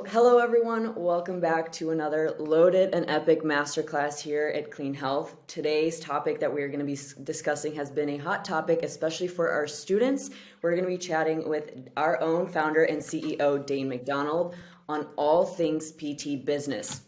Hello everyone. Welcome back to another loaded and epic masterclass here at Clean Health. Today's topic that we're going to be discussing has been a hot topic, especially for our students. We're going to be chatting with our own founder and CEO, Daine McDonald, on all things PT business.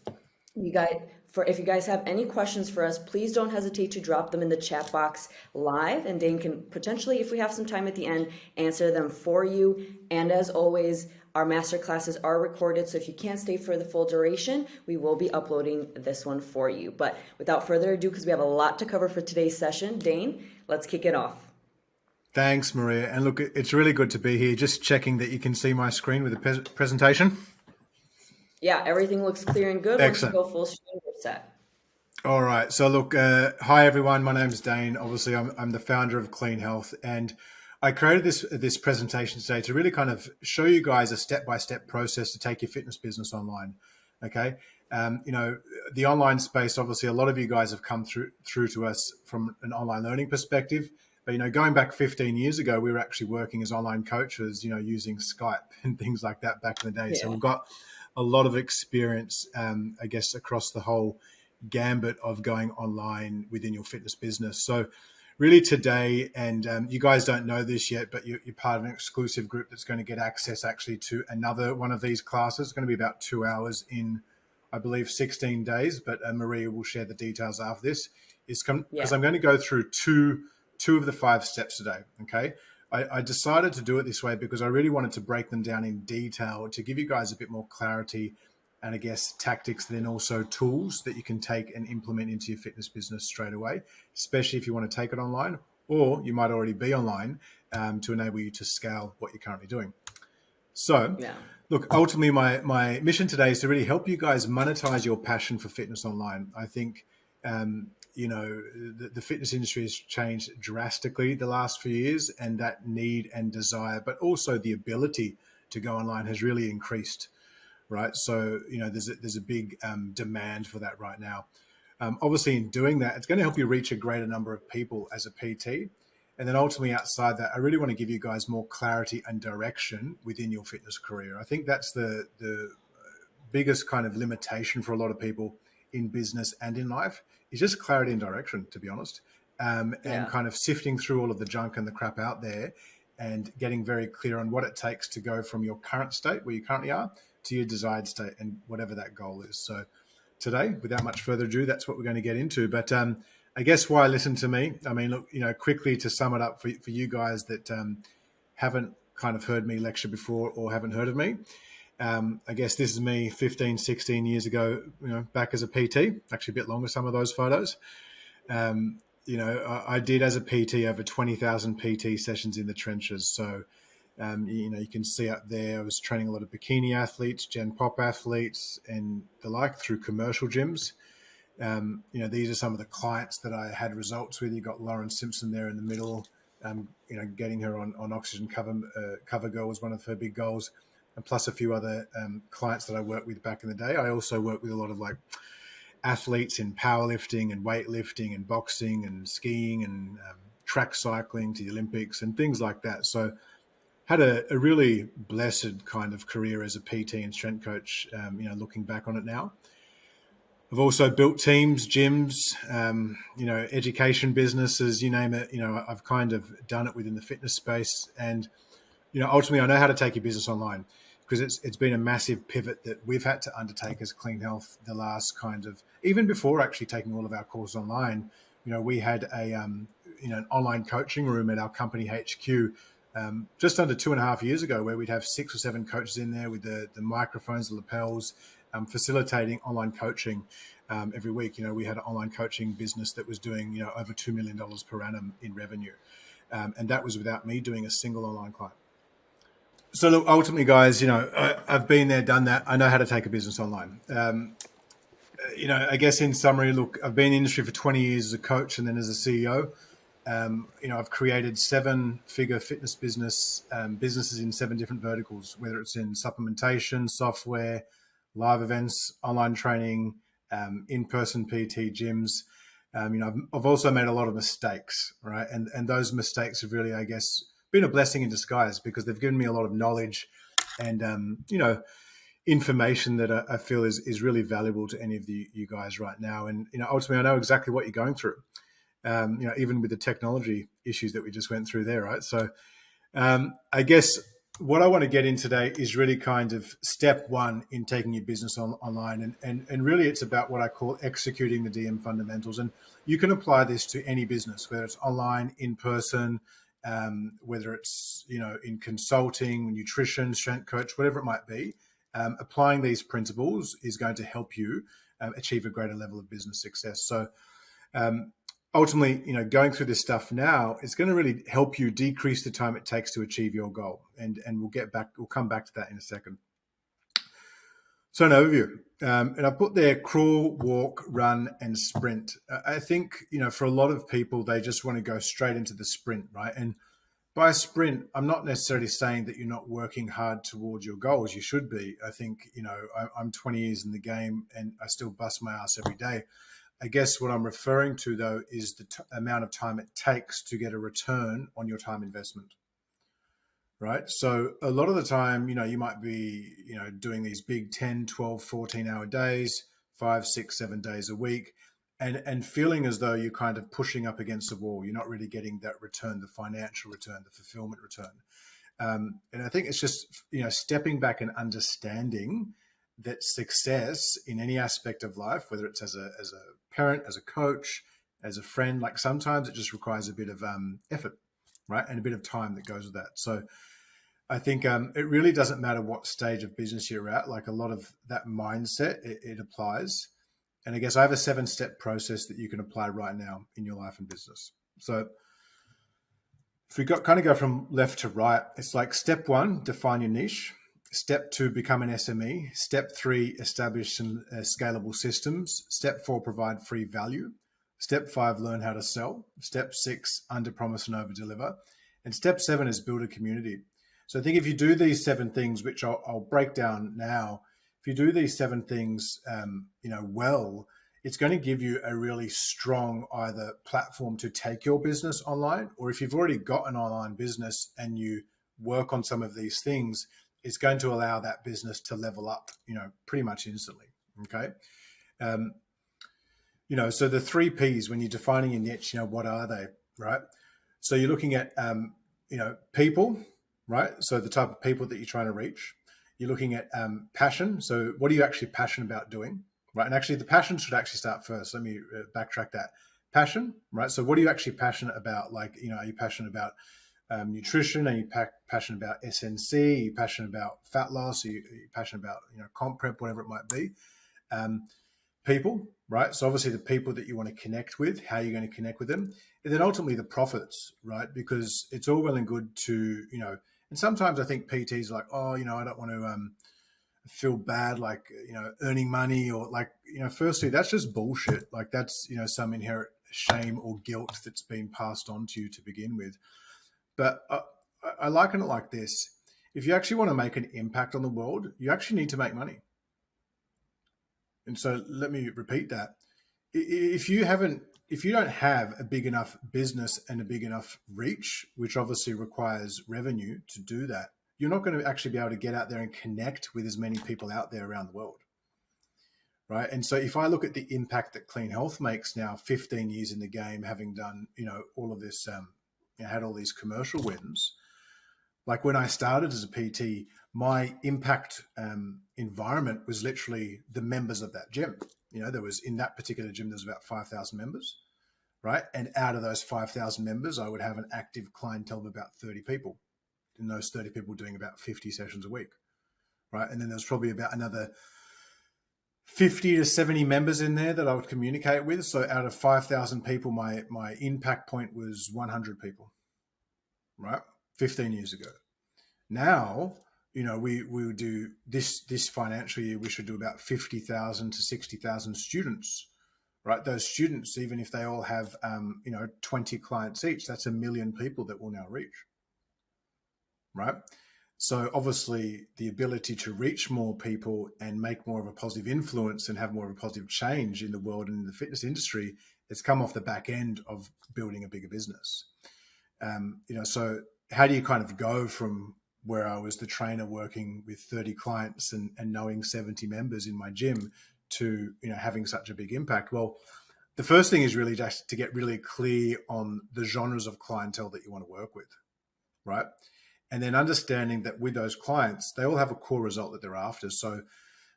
If you guys have any questions for us, please don't hesitate to drop them in the chat box live, and Daine can potentially, if we have some time at the end, answer them for you. And as always, our master classes are recorded, so if you can't stay for the full duration, we will be uploading this one for you. But without further ado, because we have a lot to cover for today's session, Daine, let's kick it off. Thanks, Maria. And look, it's really good to be here. Just checking that you can see my screen with the presentation. Yeah, everything looks clear and good. Excellent. Once you go full screen, we're set. All right. So look, hi everyone. My name's Daine. Obviously, I'm the founder of Clean Health, and I created this presentation today to really kind of show you guys a step-by-step process to take your fitness business online. Okay. The online space, obviously, a lot of you guys have come through to us from an online learning perspective. But, going back 15 years ago, we were actually working as online coaches, using Skype and things like that back in the day. Yeah. So we've got a lot of experience, I guess, across the whole gambit of going online within your fitness business. So really today, and you guys don't know this yet, but you're part of an exclusive group that's going to get access actually to another one of these classes. It's going to be about 2 hours in, I believe, 16 days, but Maria will share the details after this. Because I'm going to go through two of the 5 steps today, okay? I decided to do it this way because I really wanted to break them down in detail to give you guys a bit more clarity and I guess tactics, then also tools that you can take and implement into your fitness business straight away, especially if you want to take it online, or you might already be online to enable you to scale what you're currently doing. So, Look, ultimately my mission today is to really help you guys monetize your passion for fitness online. I think, the fitness industry has changed drastically the last few years, and that need and desire, but also the ability to go online has really increased. Right. So, there's a big demand for that right now. Obviously, in doing that, it's going to help you reach a greater number of people as a PT. And then ultimately outside that, I really want to give you guys more clarity and direction within your fitness career. I think that's the biggest kind of limitation for a lot of people in business and in life is just clarity and direction, to be honest, and kind of sifting through all of the junk and the crap out there and getting very clear on what it takes to go from your current state where you currently are to your desired state and whatever that goal is. So today, without much further ado, that's what we're going to get into. But I guess why listen to me? I mean, look, quickly to sum it up for you guys that haven't kind of heard me lecture before or haven't heard of me. I guess this is me 15, 16 years ago, back as a PT, actually a bit longer, some of those photos. I did as a PT over 20,000 PT sessions in the trenches. So, you can see up there, I was training a lot of bikini athletes, Gen Pop athletes, and the like through commercial gyms. These are some of the clients that I had results with. You got Lauren Simpson there in the middle. Getting her on Oxygen Cover Girl was one of her big goals, and plus a few other clients that I worked with back in the day. I also worked with a lot of athletes in powerlifting and weightlifting and boxing and skiing and track cycling to the Olympics and things like that. So had a really blessed kind of career as a PT and strength coach, looking back on it now. I've also built teams, gyms, education businesses, you name it. I've kind of done it within the fitness space. And, ultimately I know how to take your business online because it's been a massive pivot that we've had to undertake as Clean Health the last kind of, even before actually taking all of our courses online. We had an online coaching room at our company HQ just under 2.5 years ago, where we'd have 6 or 7 coaches in there with the microphones, the lapels, facilitating online coaching every week. We had an online coaching business that was doing, over $2 million per annum in revenue. And that was without me doing a single online client. So look, ultimately, guys, I've been there, done that. I know how to take a business online. I guess in summary, look, I've been in the industry for 20 years as a coach and then as a CEO. I've created 7-figure fitness businesses in 7 different verticals, whether it's in supplementation, software, live events, online training, in-person PT, gyms. I've also made a lot of mistakes, right? And those mistakes have really, I guess, been a blessing in disguise because they've given me a lot of knowledge and, information that I feel is really valuable to any of you guys right now. And ultimately, I know exactly what you're going through. Even with the technology issues that we just went through there, right? So I guess what I want to get in today is really kind of step one in taking your business online. And really it's about what I call executing the DM fundamentals. And you can apply this to any business, whether it's online, in person, whether it's, in consulting, nutrition, strength coach, whatever it might be. Applying these principles is going to help you achieve a greater level of business success. So ultimately, going through this stuff now is going to really help you decrease the time it takes to achieve your goal. And we'll come back to that in a second. So an overview, and I put there crawl, walk, run, and sprint. I think, for a lot of people, they just want to go straight into the sprint, right? And by sprint, I'm not necessarily saying that you're not working hard towards your goals. You should be. I think, I'm 20 years in the game and I still bust my ass every day. I guess what I'm referring to, though, is the amount of time it takes to get a return on your time investment, right? So a lot of the time, you might be, doing these big 10, 12, 14-hour days, 5, 6, 7 days a week, and feeling as though you're kind of pushing up against the wall. You're not really getting that return, the financial return, the fulfillment return. And I think it's just, stepping back and understanding that success in any aspect of life, whether it's as a parent, as a coach, as a friend, like sometimes it just requires a bit of effort, right? And a bit of time that goes with that. So I think it really doesn't matter what stage of business you're at. Like a lot of that mindset, it applies. And I guess I have a 7-step process that you can apply right now in your life and business. So if we kind of go from left to right, it's like step 1, define your niche. Step 2, become an SME. Step 3, establish some scalable systems. Step 4, provide free value. Step 5, learn how to sell. Step 6, under promise and over deliver. And step 7 is build a community. So I think if you do these 7 things, which I'll break down now, if you do these 7 things, well, it's going to give you a really strong either platform to take your business online, or if you've already got an online business and you work on some of these things, it's going to allow that business to level up, pretty much instantly. Okay. So the 3 Ps when you're defining your niche, what are they, right? So you're looking at, people, right? So the type of people that you're trying to reach. You're looking at passion. So what are you actually passionate about doing, right? And actually the passion should actually start first. Let me backtrack that. Passion, right? So what are you actually passionate about? Like, are you passionate about nutrition? Are you passionate about SNC? Are you passionate about fat loss? Are you passionate about, comp prep, whatever it might be? People, right? So obviously the people that you want to connect with, how you're going to connect with them. And then ultimately the profits, right? Because it's all well and good to, and sometimes I think PTs are like, oh, I don't want to feel bad, like, earning money or like, firstly, that's just bullshit. Like that's, some inherent shame or guilt that's been passed on to you to begin with. But I liken it like this. If you actually want to make an impact on the world, you actually need to make money. And so let me repeat that. If you don't have a big enough business and a big enough reach, which obviously requires revenue to do that, you're not going to actually be able to get out there and connect with as many people out there around the world. Right. And so if I look at the impact that Clean Health makes now, 15 years in the game, having done, all of this, had all these commercial wins. Like when I started as a PT, my impact environment was literally the members of that gym. There was, in that particular gym, there was about 5,000 members, right? And out of those 5,000 members, I would have an active clientele of about 30 people. And those 30 people doing about 50 sessions a week, right? And then there's probably about another 50 to 70 members in there that I would communicate with. So out of 5,000 people, my impact point was 100 people, right? 15 years ago. Now, we would do this financial year, we should do about 50,000 to 60,000 students, right? Those students, even if they all have, 20 clients each, that's 1 million people that we'll now reach, right? So obviously the ability to reach more people and make more of a positive influence and have more of a positive change in the world and in the fitness industry, it's come off the back end of building a bigger business. So how do you kind of go from where I was the trainer working with 30 clients and knowing 70 members in my gym to, having such a big impact? Well, the first thing is really just to get really clear on the genres of clientele that you want to work with, right? And then understanding that with those clients, they all have a core result that they're after. So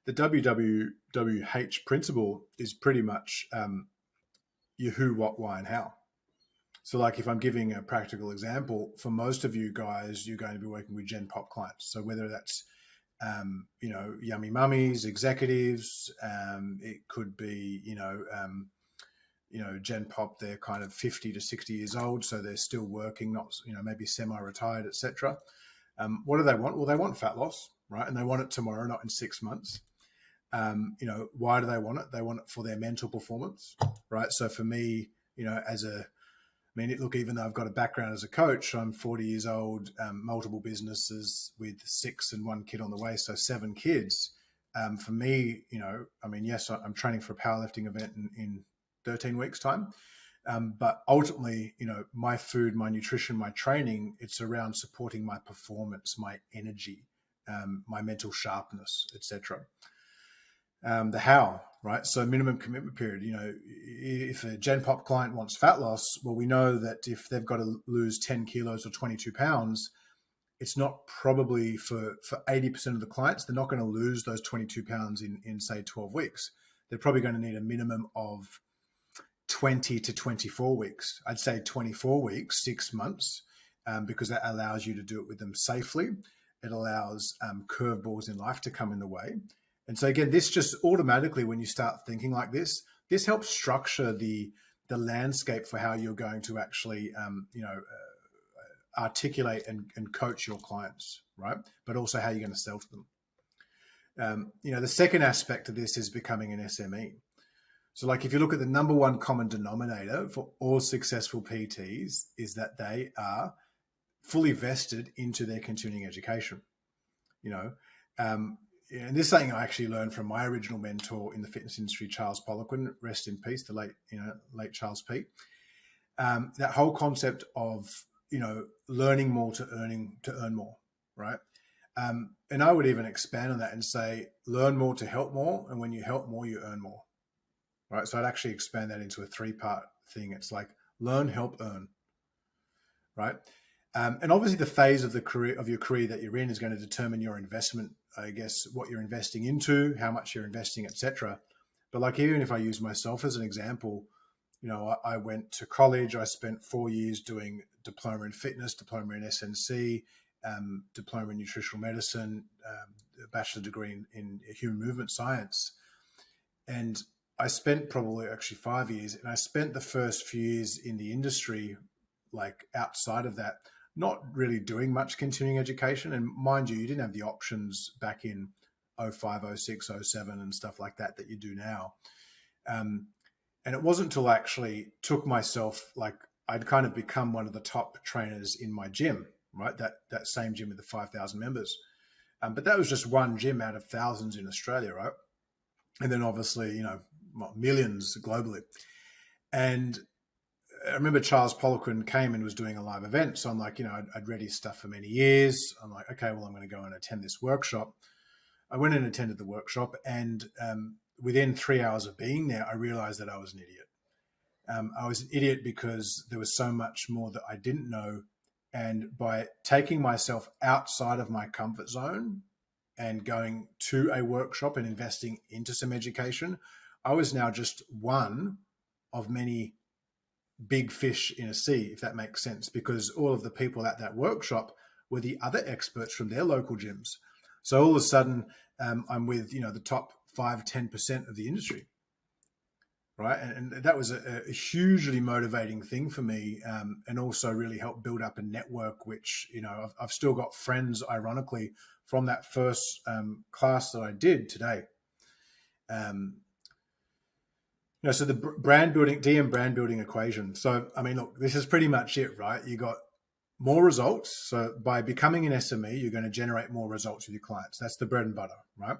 the WWH principle is pretty much your who, what, why, and how. So like if I'm giving a practical example, for most of you guys, you're going to be working with Gen Pop clients. So whether that's, yummy mummies, executives, it could be, Gen Pop, they're kind of 50 to 60 years old. So they're still working, not, maybe semi-retired, etc. What do they want? Well, they want fat loss, right? And they want it tomorrow, not in 6 months. Why do they want it? They want it for their mental performance, right? So for me, even though I've got a background as a coach, I'm 40 years old, multiple businesses with 6 and 1 kid on the way, so 7 kids. For me, yes, I'm training for a powerlifting event in 13 weeks' time. But ultimately, my food, my nutrition, my training, it's around supporting my performance, my energy, my mental sharpness, etc. The how, right? So minimum commitment period, if a Gen Pop client wants fat loss, well, we know that if they've got to lose 10 kilos or 22 pounds, it's not probably for 80% of the clients, they're not going to lose those 22 pounds in say 12 weeks. They're probably going to need a minimum of 20 to 24 weeks. I'd say 24 weeks, 6 months, because that allows you to do it with them safely. It allows curveballs in life to come in the way. And so again, this just automatically, when you start thinking like this helps structure the landscape for how you're going to actually, articulate and coach your clients, right? But also how you're going to sell to them. The second aspect of this is becoming an SME. So like if you look at the number one common denominator for all successful PTs is that they are fully vested into their continuing education, and this is something I actually learned from my original mentor in the fitness industry, Charles Poliquin, rest in peace, the late Charles P. That whole concept of, learning more to earn more, right? And I would even expand on that and say, learn more to help more. And when you help more, you earn more, right? So I'd actually expand that into a 3-part thing. It's like learn, help, earn, right? And obviously the phase of your career that you're in is going to determine your investment, I guess, what you're investing into, how much you're investing, etc. But like, even if I use myself as an example, I went to college. I spent 4 years doing diploma in fitness, diploma in SNC, diploma in nutritional medicine, a bachelor degree in human movement science. And I spent probably actually 5 years, and I spent the first few years in the industry, like outside of that, not really doing much continuing education. And mind you, you didn't have the options back in 05, 06, 07 and stuff like that you do now. And it wasn't until I actually took myself, like I'd kind of become one of the top trainers in my gym, right? That same gym with the 5,000 members. But that was just one gym out of thousands in Australia, right? And then obviously, millions globally. And I remember Charles Poliquin came and was doing a live event. So I'm like, I'd read his stuff for many years. I'm like, okay, well, I'm going to go and attend this workshop. I went and attended the workshop, and within 3 hours of being there, I realized that I was an idiot. I was an idiot because there was so much more that I didn't know. And by taking myself outside of my comfort zone and going to a workshop and investing into some education, I was now just one of many big fish in a sea, if that makes sense, because all of the people at that workshop were the other experts from their local gyms. So all of a sudden, I'm with, the top 5-10% of the industry, right? And that was a hugely motivating thing for me, and also really helped build up a network, which, I've still got friends, ironically, from that first class that I did today. So the brand building, DM brand building equation. So, look, this is pretty much it, right? You got more results. So by becoming an SME, you're going to generate more results with your clients. That's the bread and butter, right?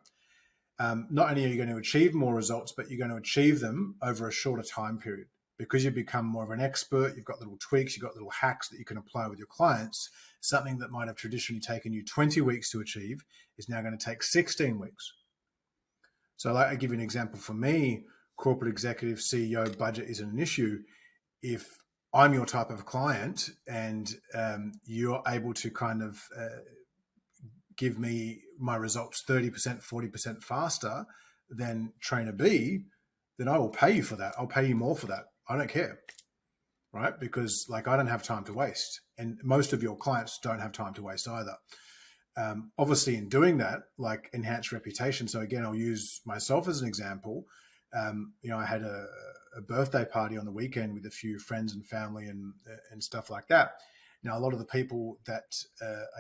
Not only are you going to achieve more results, but you're going to achieve them over a shorter time period, because you've become more of an expert, you've got little tweaks, you've got little hacks that you can apply with your clients. Something that might have traditionally taken you 20 weeks to achieve is now going to take 16 weeks. So I give you an example. For me, corporate executive, CEO, budget isn't an issue. If I'm your type of client and you're able to kind of give me my results 30%, 40% faster than trainer B, then I will pay you for that. I'll pay you more for that. I don't care, right? Because like I don't have time to waste, and most of your clients don't have time to waste either. Obviously, in doing that, like enhance reputation. So again, I'll use myself as an example. I had a birthday party on the weekend with a few friends and family and stuff like that. Now, a lot of the people that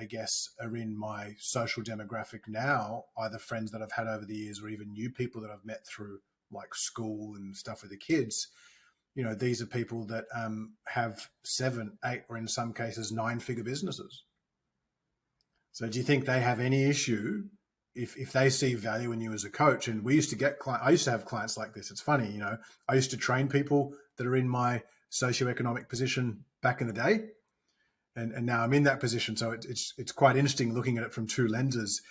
I guess are in my social demographic now, either friends that I've had over the years or even new people that I've met through like school and stuff with the kids, these are people that have 7, 8, or in some cases 9-figure businesses. So do you think they have any issue if they see value in you as a coach? And we used to get I used to have clients like this. It's funny, I used to train people that are in my socioeconomic position back in the day. And now I'm in that position. So it's quite interesting looking at it from two lenses.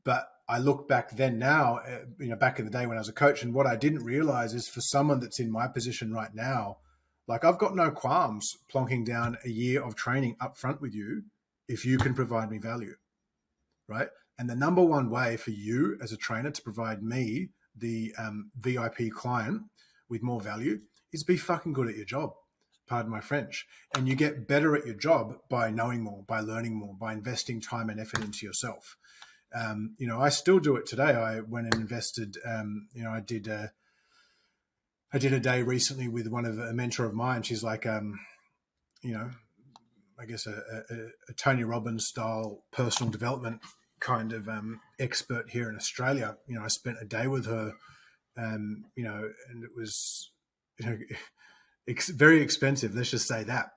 But I look back then now, back in the day when I was a coach, and what I didn't realize is for someone that's in my position right now, like I've got no qualms plonking down a year of training up front with you if you can provide me value, right? And the number one way for you as a trainer to provide me, the VIP client, with more value is be fucking good at your job. Pardon my French. And you get better at your job by knowing more, by learning more, by investing time and effort into yourself. I still do it today. I went and invested, I did a day recently with a mentor of mine. She's like, I guess a Tony Robbins style personal development kind of expert here in Australia. I spent a day with her, and it was, very expensive. Let's just say that.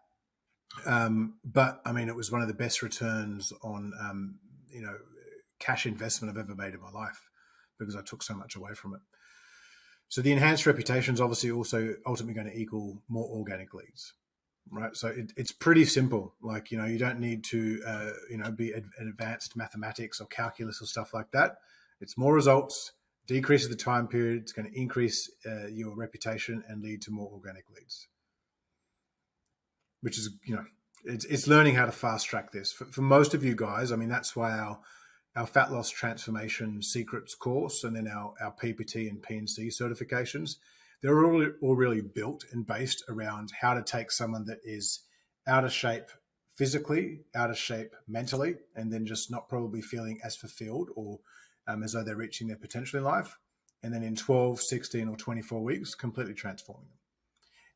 But I mean, it was one of the best returns on, cash investment I've ever made in my life because I took so much away from it. So the enhanced reputation is obviously also ultimately going to equal more organic leads, right? So it's pretty simple. Like, you don't need to, be an advanced mathematics or calculus or stuff like that. It's more results, decreases the time period. It's going to increase your reputation and lead to more organic leads, which is, it's learning how to fast track this. For most of you guys, I mean, that's why our fat loss transformation secrets course and then our PPT and PNC certifications, they're all really built and based around how to take someone that is out of shape physically, out of shape mentally, and then just not probably feeling as fulfilled or as though they're reaching their potential in life. And then in 12, 16, or 24 weeks, completely transforming them.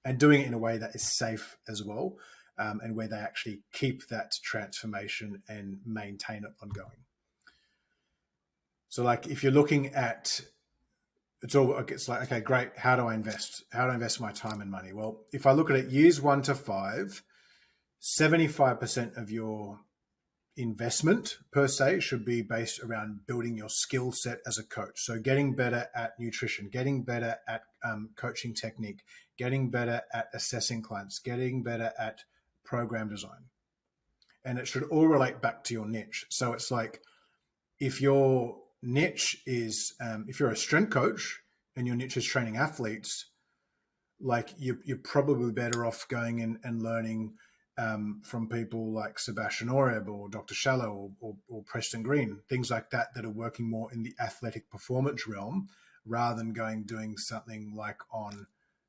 And doing it in a way that is safe as well, and where they actually keep that transformation and maintain it ongoing. So like if you're looking at, it's like, okay, great. How do I invest? How do I invest my time and money? Well, if I look at it years 1 to 5, 75% of your investment per se should be based around building your skill set as a coach. So getting better at nutrition, getting better at coaching technique, getting better at assessing clients, getting better at program design. And it should all relate back to your niche. So it's like, if your niche is, if you're a strength coach and your niche is training athletes, like you're probably better off going in and learning from people like Sebastian Oreb or Dr. Shallow or Preston Green, things like that are working more in the athletic performance realm rather than doing something like on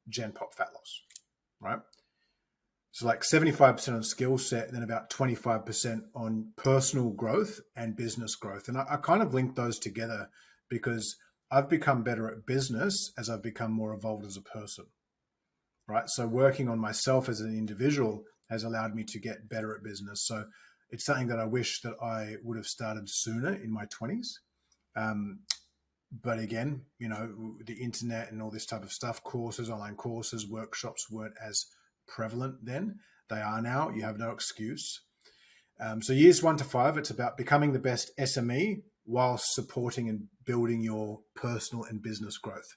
Gen Pop fat loss, right? So like 75% on skill set, and then about 25% on personal growth and business growth. And I kind of link those together because I've become better at business as I've become more evolved as a person, right? So working on myself as an individual has allowed me to get better at business. So it's something that I wish that I would have started sooner in my 20s. But again, the internet and all this type of stuff, courses, online courses, workshops weren't as prevalent then. They are now. You have no excuse. So years 1 to 5, it's about becoming the best SME while supporting and building your personal and business growth.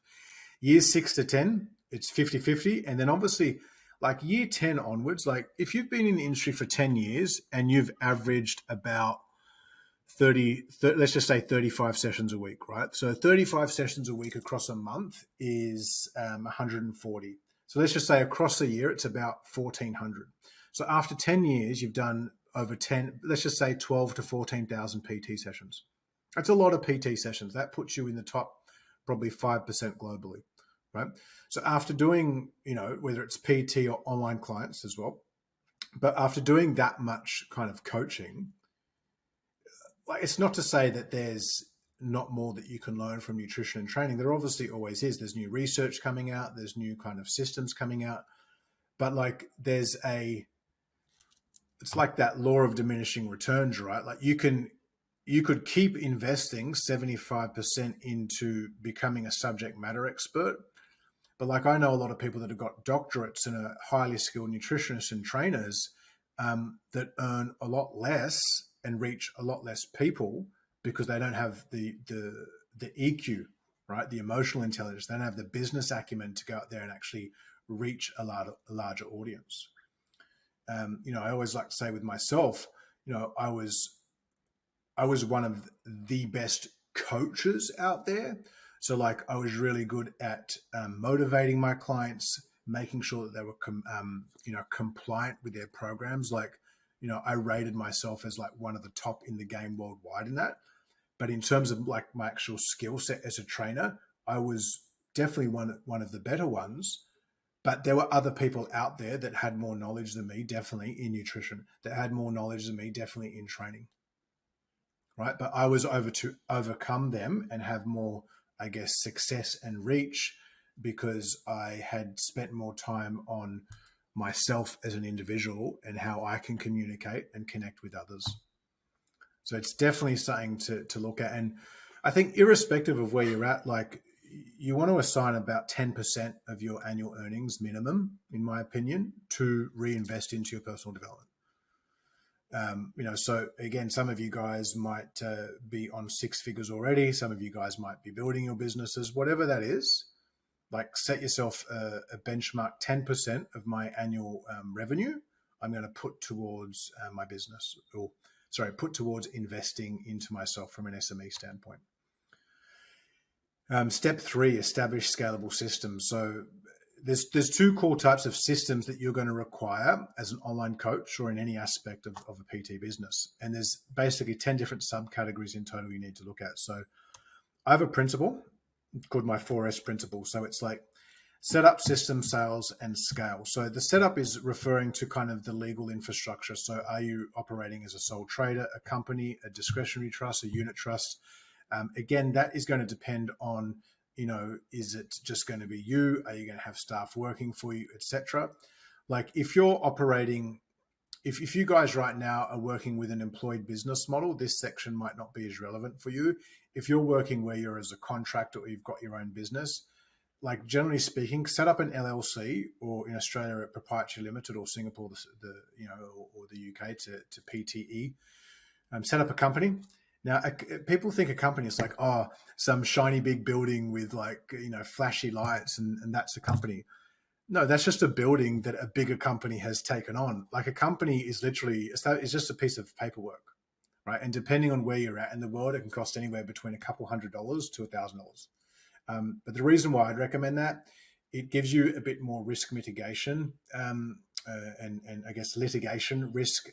Years 6 to 10, it's 50-50. And then obviously like year 10 onwards, like if you've been in the industry for 10 years and you've averaged about 30, let's just say 35 sessions a week, right? So 35 sessions a week across a month is 140. So let's just say across a year, it's about 1,400. So after 10 years, you've done over 10, let's just say 12 to 14,000 PT sessions. That's a lot of PT sessions. That puts you in the top probably 5% globally, right? So after doing, whether it's PT or online clients as well, but after doing that much kind of coaching, like it's not to say that there's not more that you can learn from nutrition and training. There obviously always is. There's new research coming out. There's new kind of systems coming out. But like it's like that law of diminishing returns, right? Like you could keep investing 75% into becoming a subject matter expert. But like I know a lot of people that have got doctorates and are highly skilled nutritionists and trainers that earn a lot less and reach a lot less people because they don't have the EQ, right? The emotional intelligence. They don't have the business acumen to go out there and actually reach a larger audience. I always like to say with myself, I was one of the best coaches out there. So like I was really good at motivating my clients, making sure that they were compliant with their programs. Like, I rated myself as like one of the top in the game worldwide in that. But in terms of like my actual skill set as a trainer, I was definitely one of the better ones. But there were other people out there that had more knowledge than me, definitely in nutrition, that had more knowledge than me, definitely in training. Right. But I was able to overcome them and have more, I guess, success and reach because I had spent more time on myself as an individual and how I can communicate and connect with others. So it's definitely something to look at. And I think irrespective of where you're at, like you want to assign about 10% of your annual earnings minimum, in my opinion, to reinvest into your personal development. So again, some of you guys might be on 6 figures already. Some of you guys might be building your businesses, whatever that is. Like set yourself a benchmark, 10% of my annual revenue I'm going to put towards my business, put towards investing into myself from an SME standpoint. Step 3, establish scalable systems. So there's 2 core types of systems that you're going to require as an online coach or in any aspect of a PT business. And there's basically 10 different subcategories in total you need to look at. So I have a principle called my 4S principle. So it's like setup, system, sales, and scale. So the setup is referring to kind of the legal infrastructure. So are you operating as a sole trader, a company, a discretionary trust, a unit trust? Again, that is going to depend on, is it just going to be you? Are you going to have staff working for you, etc.? Like if you're operating, if you guys right now are working with an employed business model, this section might not be as relevant for you. If you're working where you're as a contractor or you've got your own business, like generally speaking, set up an LLC or in Australia a proprietary limited or Singapore, or the UK to PTE. Set up a company. Now, people think a company is like, some shiny big building with like, flashy lights and that's a company. No, that's just a building that a bigger company has taken on. Like a company is literally, it's just a piece of paperwork, right? And depending on where you're at in the world, it can cost anywhere between a couple $100 to $1,000. But the reason why I'd recommend that, it gives you a bit more risk mitigation and I guess litigation risk.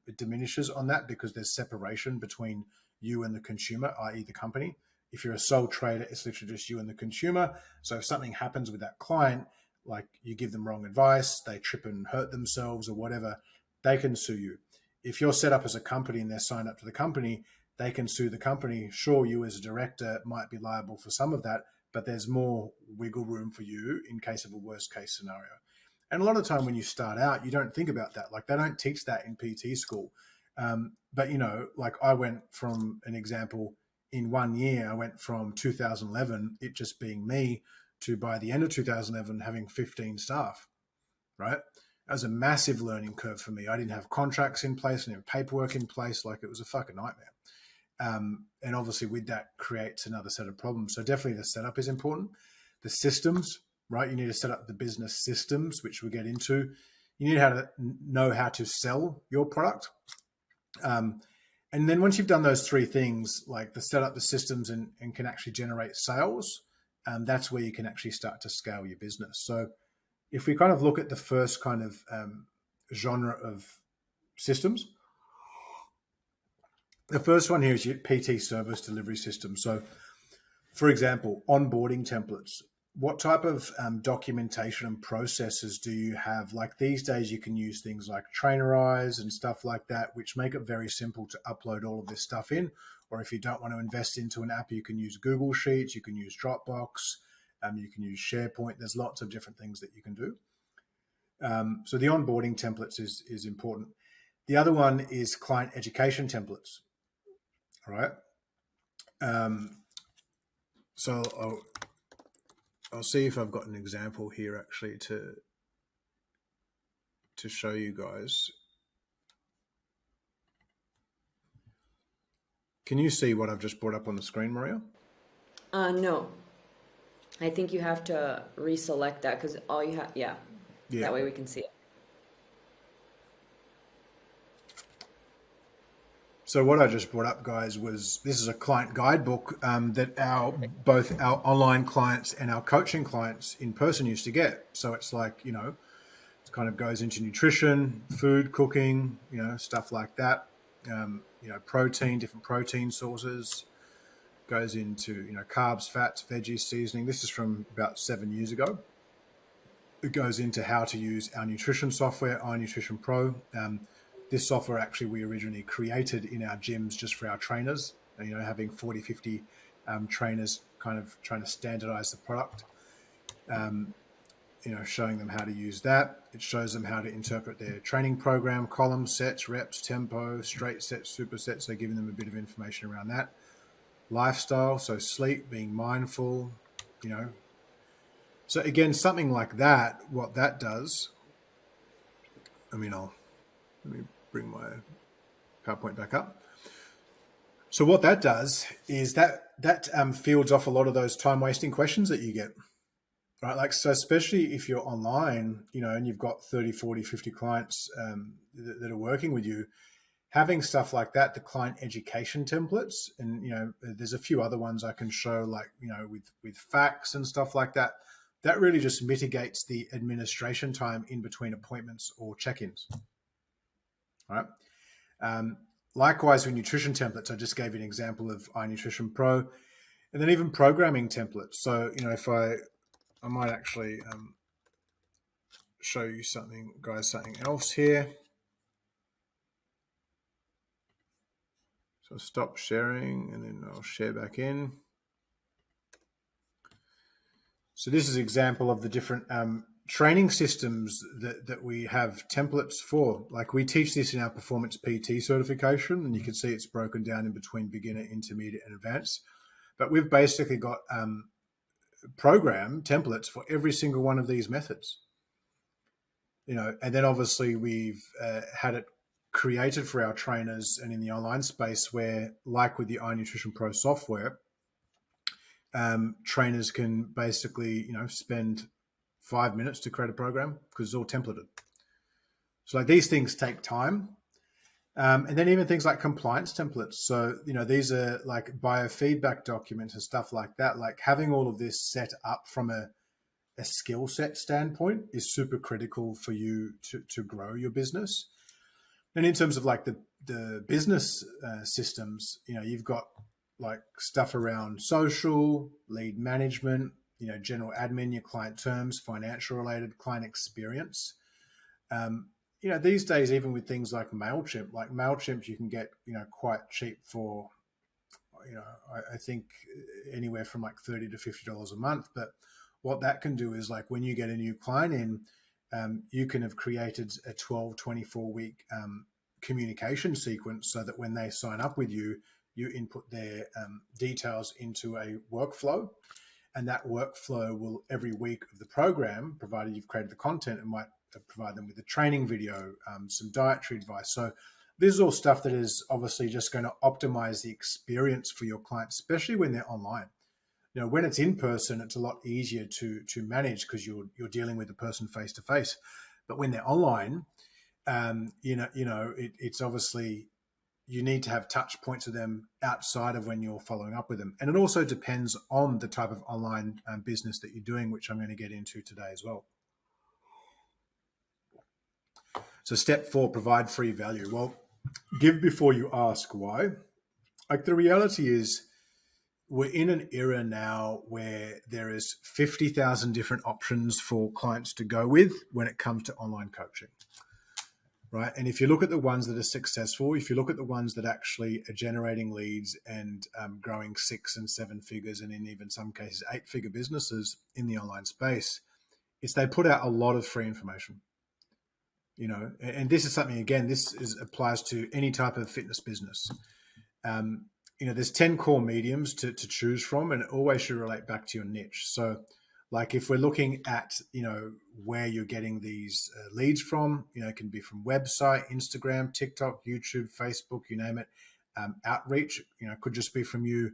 It diminishes on that because there's separation between you and the consumer, i.e. the company. If you're a sole trader, it's literally just you and the consumer. So if something happens with that client, like you give them wrong advice, they trip and hurt themselves or whatever, they can sue you. If you're set up as a company and they're signed up to the company, they can sue the company. Sure, you as a director might be liable for some of that, but there's more wiggle room for you in case of a worst case scenario. And a lot of the time when you start out, you don't think about that. Like they don't teach that in PT school. But, like I went from an example in 1 year, I went from 2011, it just being me, to by the end of 2011, having 15 staff, right? That was a massive learning curve for me. I didn't have contracts in place, I didn't have paperwork in place. Like it was a fucking nightmare. And obviously with that creates another set of problems. So definitely the setup is important. The systems, right? You need to set up the business systems, which we'll get into. You need to know how to sell your product. And then once you've done those three things, like the set up the systems and can actually generate sales, that's where you can actually start to scale your business. So if we kind of look at the first kind of genre of systems, the first one here is your PT service delivery system. So for example, onboarding templates. What type of documentation and processes do you have? Like these days, you can use things like Trainerize and stuff like that, which make it very simple to upload all of this stuff in. Or if you don't want to invest into an app, you can use Google Sheets, you can use Dropbox, you can use SharePoint. There's lots of different things that you can do. So the onboarding templates is important. The other one is client education templates. All right. So I'll see if I've got an example here actually to show you guys. Can you see what I've just brought up on the screen, Maria? No. I think you have to reselect that because all you have, yeah. That way we can see it. So what I just brought up, guys, was this is a client guidebook that both our online clients and our coaching clients in person used to get. So it's like, it kind of goes into nutrition, food, cooking, stuff like that. Protein, different protein sources, goes into, carbs, fats, veggies, seasoning. This is from about 7 years ago. It goes into how to use our nutrition software, iNutrition Pro. This software actually we originally created in our gyms just for our trainers, having 40, 50 trainers kind of trying to standardize the product, showing them how to use that. It shows them how to interpret their training program, columns, sets, reps, tempo, straight sets, supersets, so giving them a bit of information around that. Lifestyle, so sleep, being mindful, So again, something like that, what that does, let me bring my PowerPoint back up. So what that does is that fields off a lot of those time wasting questions that you get, right? Like, so especially if you're online, and you've got 30, 40, 50 clients that are working with you, having stuff like that, the client education templates, and, there's a few other ones I can show, like, with facts and stuff like that, that really just mitigates the administration time in between appointments or check-ins. All right. Likewise, with nutrition templates, I just gave you an example of iNutrition Pro, and then even programming templates. So, if I might actually show you something else here. So stop sharing, and then I'll share back in. So this is an example of the different training systems that we have templates for. Like, we teach this in our performance PT certification, and you can see it's broken down in between beginner, intermediate, and advanced. But we've basically got program templates for every single one of these methods. And then obviously we've had it created for our trainers and in the online space where, like with the iNutrition Pro software, trainers can basically, spend 5 minutes to create a program because it's all templated. So like, these things take time. And then even things like compliance templates. So, these are like biofeedback documents and stuff like that. Like, having all of this set up from a skill set standpoint is super critical for you to grow your business. And in terms of like the business systems, you've got like stuff around social, lead management, general admin, your client terms, financial related, client experience. These days, even with things like MailChimp, you can get, quite cheap for, I think anywhere from like $30 to $50 a month. But what that can do is, like, when you get a new client in, you can have created a 12, 24 week communication sequence so that when they sign up with you, you input their details into a workflow. And that workflow will, every week of the program, provided you've created the content, it might provide them with a training video, some dietary advice. So this is all stuff that is obviously just going to optimize the experience for your clients, especially when they're online. When it's in person, it's a lot easier to manage because you're dealing with the person face to face. But when they're online, it's obviously you need to have touch points with them outside of when you're following up with them. And it also depends on the type of online business that you're doing, which I'm going to get into today as well. So step 4, provide free value. Well, give before you ask. Why? Like, the reality is we're in an era now where there is 50,000 different options for clients to go with when it comes to online coaching. Right. And if you look at the ones that are successful, if you look at the ones that actually are generating leads and growing 6 and 7 figures, and in even some cases 8-figure businesses in the online space, it's they put out a lot of free information. And this is something, again, applies to any type of fitness business. There's 10 core mediums to choose from, and it always should relate back to your niche. So, like, if we're looking at, where you're getting these leads from, it can be from website, Instagram, TikTok, YouTube, Facebook, you name it. Outreach, could just be from you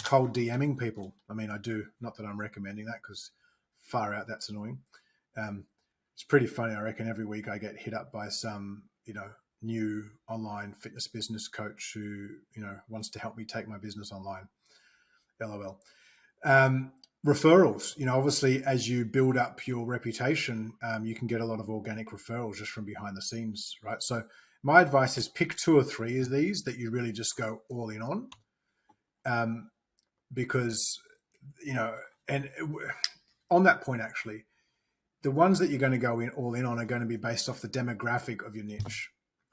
cold DMing people. I mean, I do, not that I'm recommending that, because far out, that's annoying. It's pretty funny. I reckon every week I get hit up by some, new online fitness business coach who, wants to help me take my business online. LOL. Referrals, obviously, as you build up your reputation, you can get a lot of organic referrals just from behind the scenes, right? So my advice is pick 2 or 3 of these that you really just go all in on, because, and on that point, actually, the ones that you're going to go all in on are going to be based off the demographic of your niche,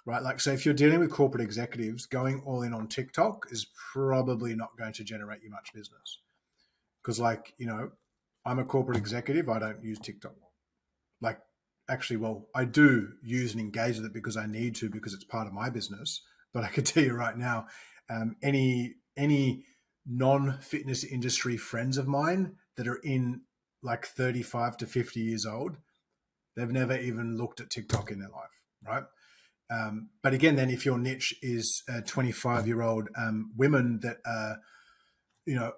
right? Like, so if you're dealing with corporate executives, going all in on TikTok is probably not going to generate you much business. Because, I'm a corporate executive. I don't use TikTok. I do use and engage with it because I need to, because it's part of my business. But I can tell you right now, any non-fitness industry friends of mine that are in 35 to 50 years old, they've never even looked at TikTok in their life, right? But again, then if your niche is 25-year-old women that are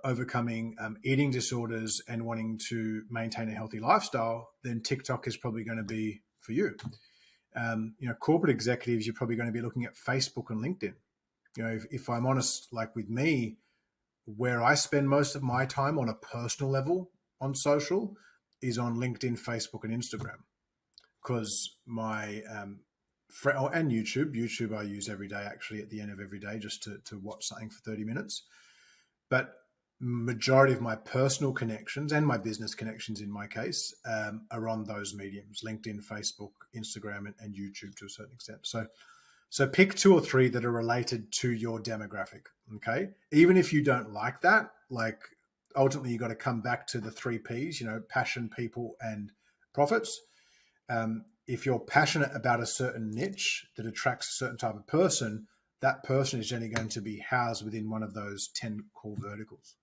overcoming eating disorders and wanting to maintain a healthy lifestyle, then TikTok is probably going to be for you. Corporate executives, you're probably going to be looking at Facebook and LinkedIn. If I'm honest, like with me, where I spend most of my time on a personal level on social is on LinkedIn, Facebook, and Instagram, because my and YouTube I use every day, actually, at the end of every day, just to watch something for 30 minutes. But majority of my personal connections and my business connections, in my case, are on those mediums: LinkedIn, Facebook, Instagram, and YouTube to a certain extent. So pick 2 or 3 that are related to your demographic. Okay, even if you don't like that, ultimately you got to come back to the 3 Ps: passion, people, and profits. If you're passionate about a certain niche that attracts a certain type of person, that person is generally going to be housed within one of those 10 core verticals,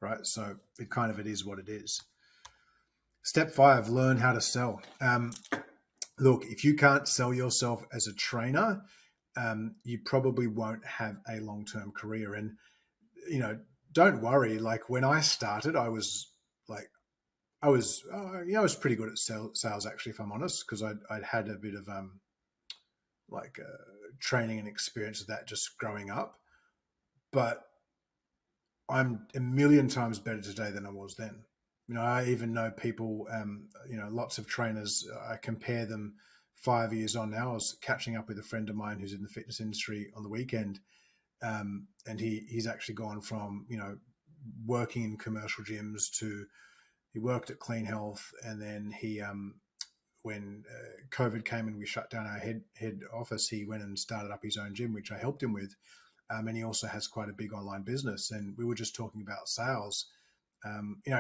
right? So it is what it is. Step 5, learn how to sell. Look, if you can't sell yourself as a trainer, you probably won't have a long-term career. And, don't worry. When I started, I was pretty good at sales, actually, if I'm honest, because I'd had a bit of training and experience of that just growing up. But I'm a million times better today than I was then. I even know people, lots of trainers, I compare them 5 years on now. I was catching up with a friend of mine who's in the fitness industry on the weekend. And he's actually gone from, working in commercial gyms to, he worked at cleanhealth, and then he, when COVID came and we shut down our head office, he went and started up his own gym, which I helped him with. And he also has quite a big online business. And we were just talking about sales, and he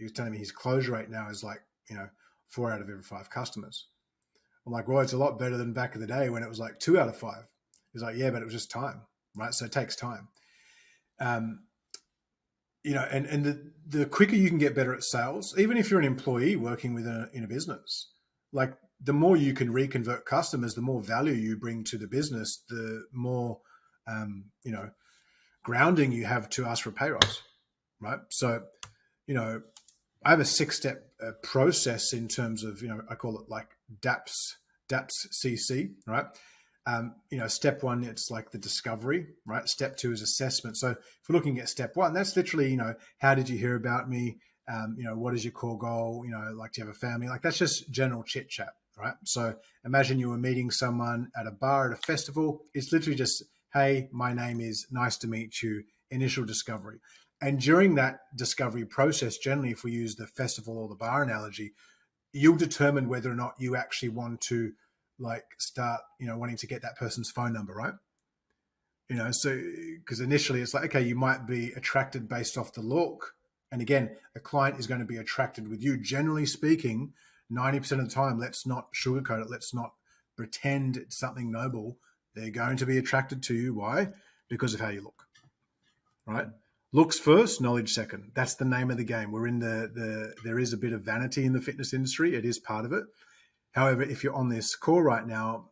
was telling me his closure rate now is 4 out of every 5 customers. I'm like, well, it's a lot better than back in the day when it was 2 out of 5. He's like, yeah, but it was just time, right? So it takes time. And the quicker you can get better at sales, even if you're an employee working in a business, the more you can reconvert customers, the more value you bring to the business, the more, grounding you have to ask for a pay rise, right? So, I have a 6-step process in terms of, I call it like DAPS CC, right? Step one, it's like the discovery, right? Step two is assessment. So if we're looking at step one, that's literally, how did you hear about me? What is your core goal? Like, do you have a family? Like, that's just general chit chat, right? So imagine you were meeting someone at a bar, at a festival. It's literally just, hey, my name is, nice to meet you, initial discovery. And during that discovery process, generally, if we use the festival or the bar analogy, you'll determine whether or not you actually want to start, wanting to get that person's phone number, right? So because initially it's like, okay, you might be attracted based off the look. And again, a client is going to be attracted with you. Generally speaking, 90% of the time, let's not sugarcoat it. Let's not pretend it's something noble. They're going to be attracted to you. Why? Because of how you look, right? Looks first, knowledge second. That's the name of the game. We're in there is a bit of vanity in the fitness industry. It is part of it. However, if you're on this call right now,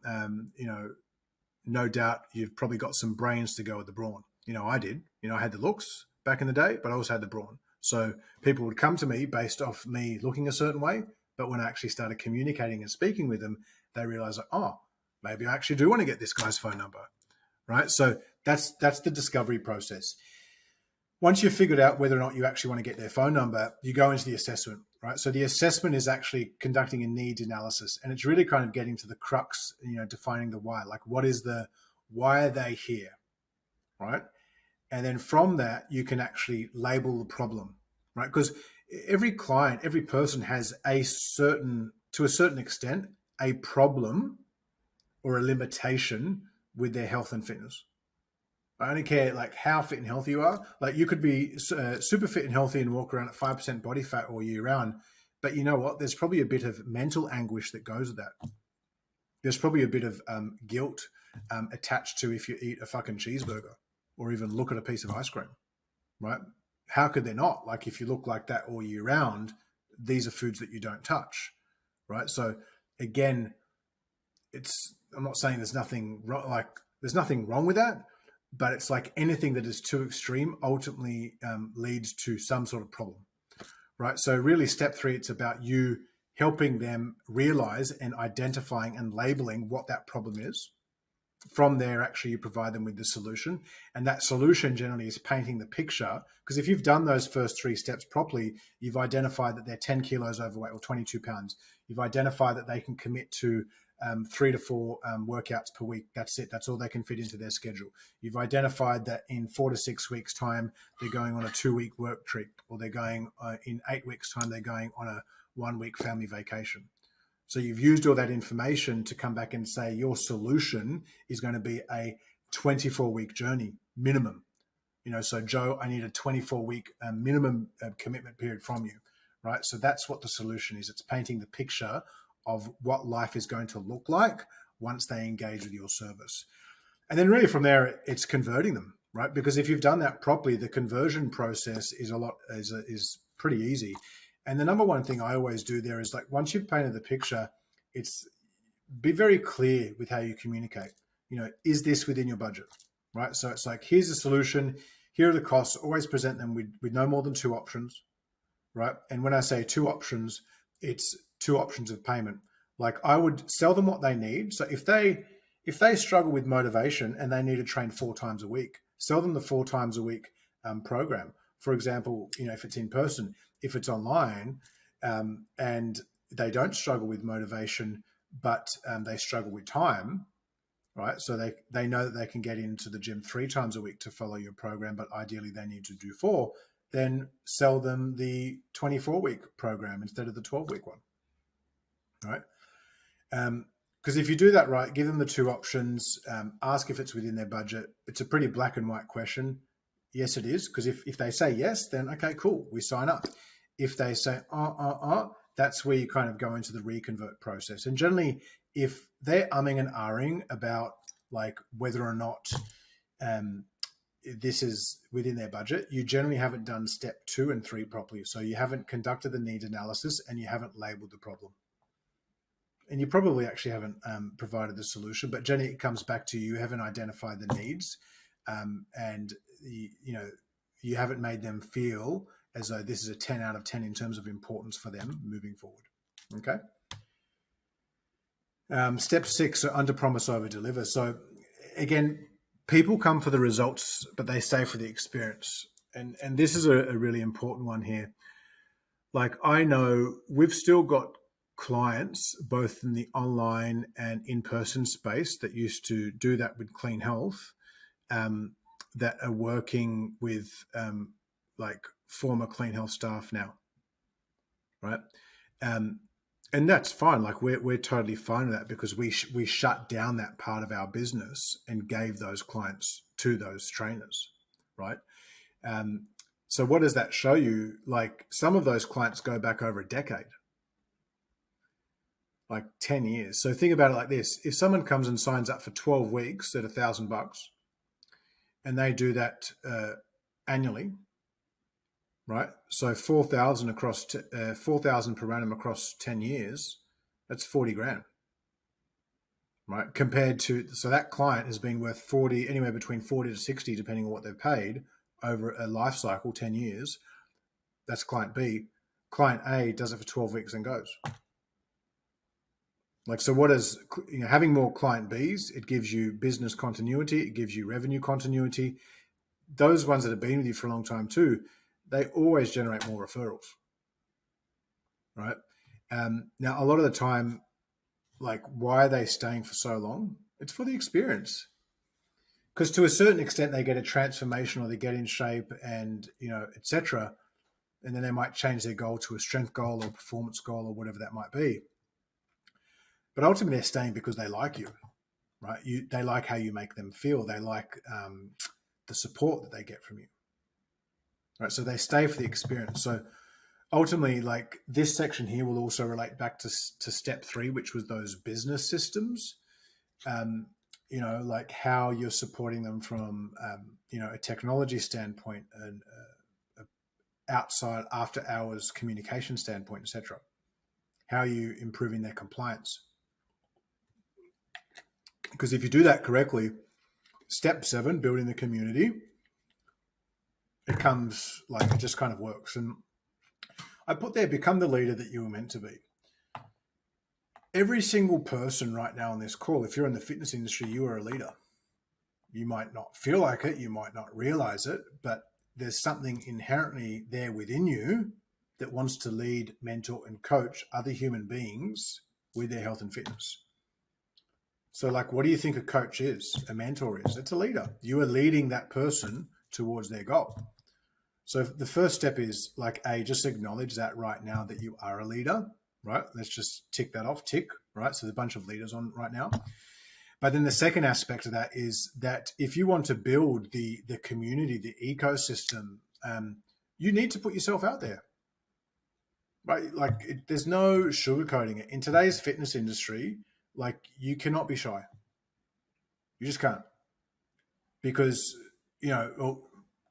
no doubt you've probably got some brains to go with the brawn. I did. I had the looks back in the day, but I also had the brawn. So people would come to me based off me looking a certain way. But when I actually started communicating and speaking with them, they realized, oh, maybe I actually do want to get this guy's phone number, right? So that's the discovery process. Once you've figured out whether or not you actually want to get their phone number, you go into the assessment, right? So the assessment is actually conducting a needs analysis, and it's really kind of getting to the crux, defining the why. Like, why are they here, right? And then from that, you can actually label the problem, right? Because every client, every person has to a certain extent, a problem or a limitation with their health and fitness. I don't care how fit and healthy you are. Like, you could be super fit and healthy and walk around at 5% body fat all year round. But you know what? There's probably a bit of mental anguish that goes with that. There's probably a bit of guilt attached to if you eat a fucking cheeseburger or even look at a piece of ice cream, right? How could there not? Like, if you look like that all year round, these are foods that you don't touch, right? So again, I'm not saying there's nothing wrong, there's nothing wrong with that, but it's like anything that is too extreme ultimately leads to some sort of problem, right? So really, step 3, it's about you helping them realize and identifying and labeling what that problem is. From there, actually, you provide them with the solution. And that solution generally is painting the picture. Because if you've done those first 3 steps properly, you've identified that they're 10 kilos overweight or 22 pounds. You've identified that they can commit to 3 to 4 workouts per week. That's it. That's all they can fit into their schedule. You've identified that in 4 to 6 weeks' time, they're going on a 2-week work trip, or they're going in 8 weeks' time, they're going on a 1-week family vacation. So you've used all that information to come back and say your solution is going to be a 24-week journey minimum. So Joe, I need a 24-week minimum commitment period from you, right? So that's what the solution is. It's painting the picture of what life is going to look like once they engage with your service. And then really from there, it's converting them, right? Because if you've done that properly, the conversion process is pretty easy. And the number one thing I always do there is, once you've painted the picture, it's be very clear with how you communicate. Is this within your budget, right? So it's like, here's the solution. Here are the costs. Always present them with no more than 2 options, right? And when I say 2 options, it's 2 options of payment. Like, I would sell them what they need. So if they struggle with motivation and they need to train 4 times a week, sell them the 4 times a week program. For example, if it's in person, if it's online, and they don't struggle with motivation, but they struggle with time, right? So they know that they can get into the gym 3 times a week to follow your program, but ideally they need to do 4, then sell them the 24-week program instead of the 12-week one, right? Because if you do that right, give them the 2 options, ask if it's within their budget. It's a pretty black and white question. Yes, it is. Because if they say yes, then okay, cool, we sign up. If they say, that's where you kind of go into the reconvert process. And generally, if they're umming and ahhing about whether or not this is within their budget, you generally haven't done step 2 and 3 properly. So you haven't conducted the need analysis and you haven't labeled the problem. And you probably actually haven't provided the solution, but generally it comes back to you haven't identified the needs, and you haven't made them feel as though this is a 10 out of 10 in terms of importance for them moving forward. Okay. Step 6, so under promise, over deliver. So again, people come for the results, but they stay for the experience. And this is a really important one here. Like, I know we've still got clients both in the online and in-person space that used to do that with Clean Health, that are working with like former Clean Health staff now, right? And that's fine. Like, we're totally fine with that, because we shut down that part of our business and gave those clients to those trainers, right? So what does that show you? Like, some of those clients go back over a decade, like 10 years. So think about it like this: if someone comes and signs up for 12 weeks at $1,000, and they do that annually, right? So 4,000 across 4,000 per annum across 10 years, that's 40 grand, right? Compared to, so that client has been worth 40, anywhere between 40 to 60, depending on what they've paid over a life cycle, 10 years. That's client B. Client A does it for 12 weeks and goes. Like, so what is, having more client Bs, it gives you business continuity, it gives you revenue continuity. Those ones that have been with you for a long time too, they always generate more referrals, right? Now, a lot of the time, like, why are they staying for so long? It's for the experience. Because to a certain extent, they get a transformation, or they get in shape, and, etc. And then they might change their goal to a strength goal or performance goal or whatever that might be. But ultimately, they're staying because they like you, right? They like how you make them feel. They like the support that they get from you, right? So they stay for the experience. So ultimately, like, this section here will also relate back to step 3, which was those business systems. Like how you're supporting them from, a technology standpoint, and outside after hours communication standpoint, etc. How are you improving their compliance? Because if you do that correctly, step 7, building the community, it comes, like, it just kind of works. And I put there, become the leader that you were meant to be. Every single person right now on this call, if you're in the fitness industry, you are a leader. You might not feel like it, you might not realize it, but there's something inherently there within you that wants to lead, mentor, and coach other human beings with their health and fitness. So, like, what do you think a coach is? A mentor is? It's a leader. You are leading that person towards their goal. So the first step is, like, just acknowledge that right now, that you are a leader, right? Let's just tick that off, right? So there's a bunch of leaders on right now. But then the second aspect of that is that if you want to build the community, the ecosystem, you need to put yourself out there, right? Like, there's no sugarcoating it. In today's fitness industry, like, you cannot be shy. You just can't. Because,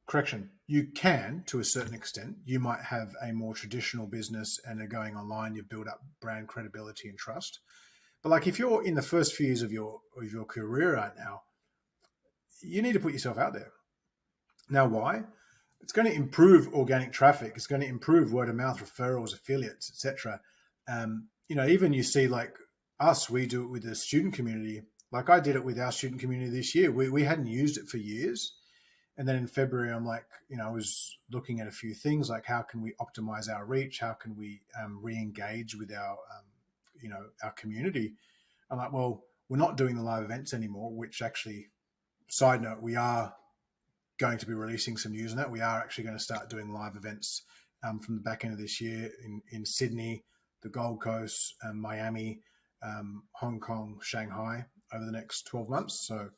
correction, you can to a certain extent. You might have a more traditional business and are going online, you've built up brand credibility and trust. But, like, if you're in the first few years of your career right now, you need to put yourself out there. Now, why? It's going to improve organic traffic. It's going to improve word of mouth, referrals, affiliates, etc. Even you see, like us, we do it with the student community. Like, I did it with our student community this year. We hadn't used it for years. And then in February, I'm like, I was looking at a few things, like, how can we optimize our reach? How can we re-engage with our community? I'm like, well, we're not doing the live events anymore, which actually, side note, we are going to be releasing some news on that. We are actually going to start doing live events from the back end of this year in Sydney, the Gold Coast, Miami, Hong Kong, Shanghai over the next 12 months. So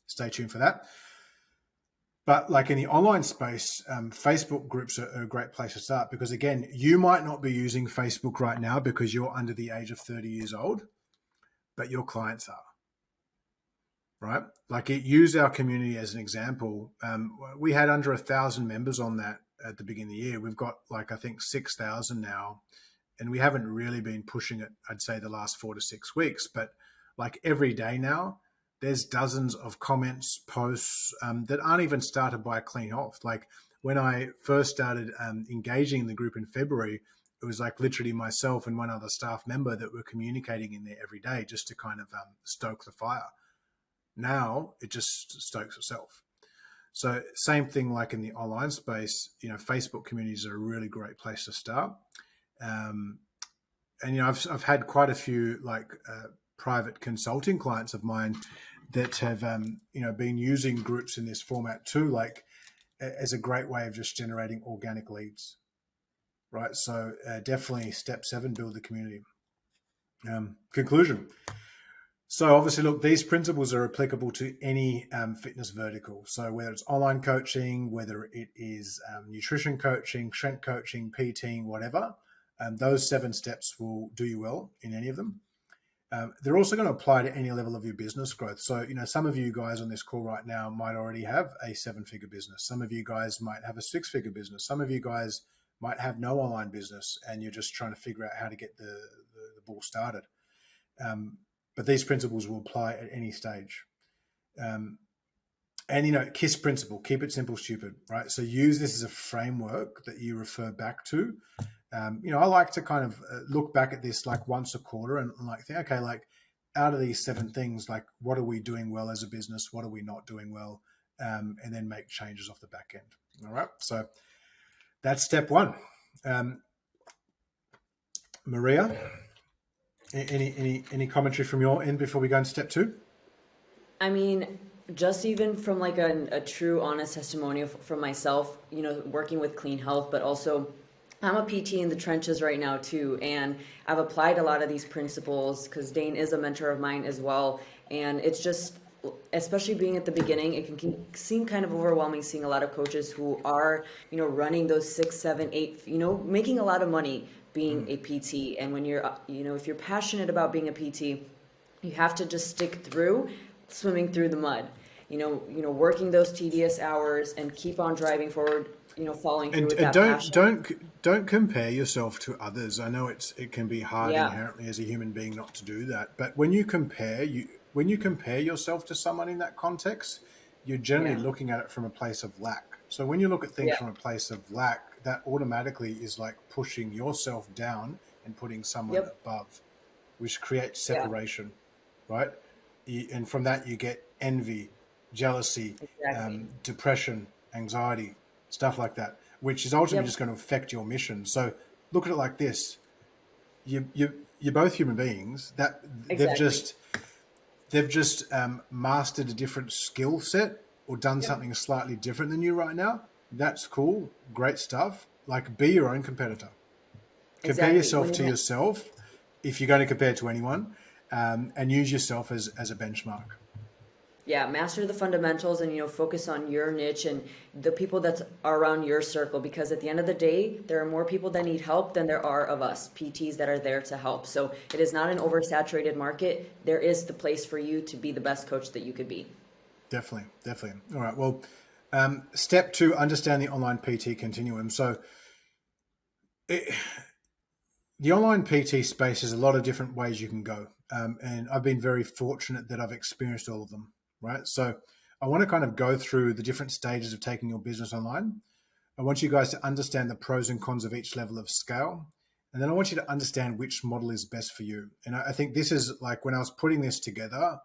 stay tuned for that. But, like, in the online space, Facebook groups are a great place to start, because, again, you might not be using Facebook right now because you're under the age of 30 years old, but your clients are, right? Like, use our community as an example. We had under 1,000 members on that at the beginning of the year. We've got, like, I think 6,000 now, and we haven't really been pushing it, I'd say, the last 4 to 6 weeks. But, like, every day now, there's dozens of comments, posts that aren't even started by Clean Health. Like, when I first started engaging in the group in February, it was like literally myself and one other staff member that were communicating in there every day just to kind of stoke the fire. Now it just stokes itself. So same thing like in the online space, Facebook communities are a really great place to start. Um, and I've had quite a few private consulting clients of mine that have been using groups in this format too, like as a great way of just generating organic leads, right? So definitely step 7, build the community. Conclusion. So obviously, look, these principles are applicable to any fitness vertical. So whether it's online coaching, whether it is nutrition coaching, strength coaching, PTing, whatever, those 7 steps will do you well in any of them. They're also going to apply to any level of your business growth. So, some of you guys on this call right now might already have a 7-figure business. Some of you guys might have a 6-figure business. Some of you guys might have no online business and you're just trying to figure out how to get the ball started. But these principles will apply at any stage. And, KISS principle, keep it simple, stupid, right? So use this as a framework that you refer back to. I like to kind of look back at this like once a quarter and like think, okay, like out of these 7 things, like what are we doing well as a business? What are we not doing well? And then make changes off the back end. All right. So that's step 1. Maria, any commentary from your end before we go into step 2? I mean, just even from like a true honest testimonial from myself, working with Clean Health, but also I'm a PT in the trenches right now too, and I've applied a lot of these principles because Daine is a mentor of mine as well, and it's just, especially being at the beginning, it can seem kind of overwhelming seeing a lot of coaches who are, running those 6, 7, 8, making a lot of money being a PT, and when you're, if you're passionate about being a PT, you have to just stick through swimming through the mud, working those tedious hours and keep on driving forward, following through And, with and that don't passion. don't compare yourself to others. I know it can be hard Yeah. inherently as a human being not to do that. But when you compare yourself to someone in that context, you're generally Yeah. looking at it from a place of lack. So when you look at things Yeah. from a place of lack, that automatically is like pushing yourself down and putting someone Yep. above, which creates Yeah. separation, right? And from that you get envy, jealousy, Exactly. depression, anxiety, stuff like that, which is ultimately Yep. just going to affect your mission. So look at it like this: you're both human beings that they've Exactly. just they've just mastered a different skill set or done Yep. something slightly different than you right now. That's cool, great stuff. Like, be your own competitor. Compare Exactly. yourself to yourself if you're going to compare to anyone, and use yourself as a benchmark. Yeah, master the fundamentals and focus on your niche and the people that are around your circle, because at the end of the day there are more people that need help than there are of us PTs that are there to help. So it is not an oversaturated market. There is the place for you to be the best coach that you could be. Definitely, definitely. All right. Well, step 2: understand the online PT continuum. So, the online PT space is a lot of different ways you can go, and I've been very fortunate that I've experienced all of them. Right. So, I want to kind of go through the different stages of taking your business online. I want you guys to understand the pros and cons of each level of scale. And then I want you to understand which model is best for you. And I think this is like when I was putting this together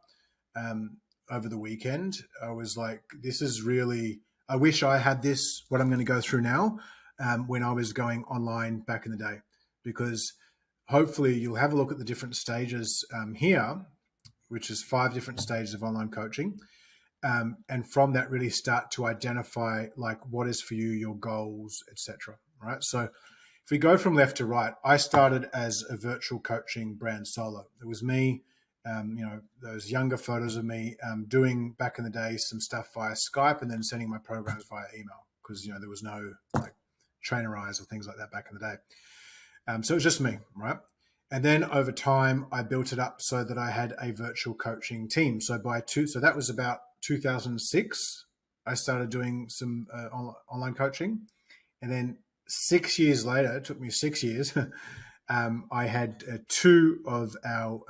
um, over the weekend, I was like, this is really, I wish I had this, what I'm going to go through now, when I was going online back in the day, because hopefully you'll have a look at the different stages here, which is 5 different stages of online coaching. And from that really start to identify like what is for you, your goals, etc. Right. So if we go from left to right, I started as a virtual coaching brand solo. It was me, those younger photos of me doing back in the day some stuff via Skype and then sending my programs via email because there was no like Trainerize or things like that back in the day. So it was just me, right? And then over time, I built it up so that I had a virtual coaching team. So so that was about 2006. I started doing some online coaching, and then 6 years later, it took me 6 years. I had two of our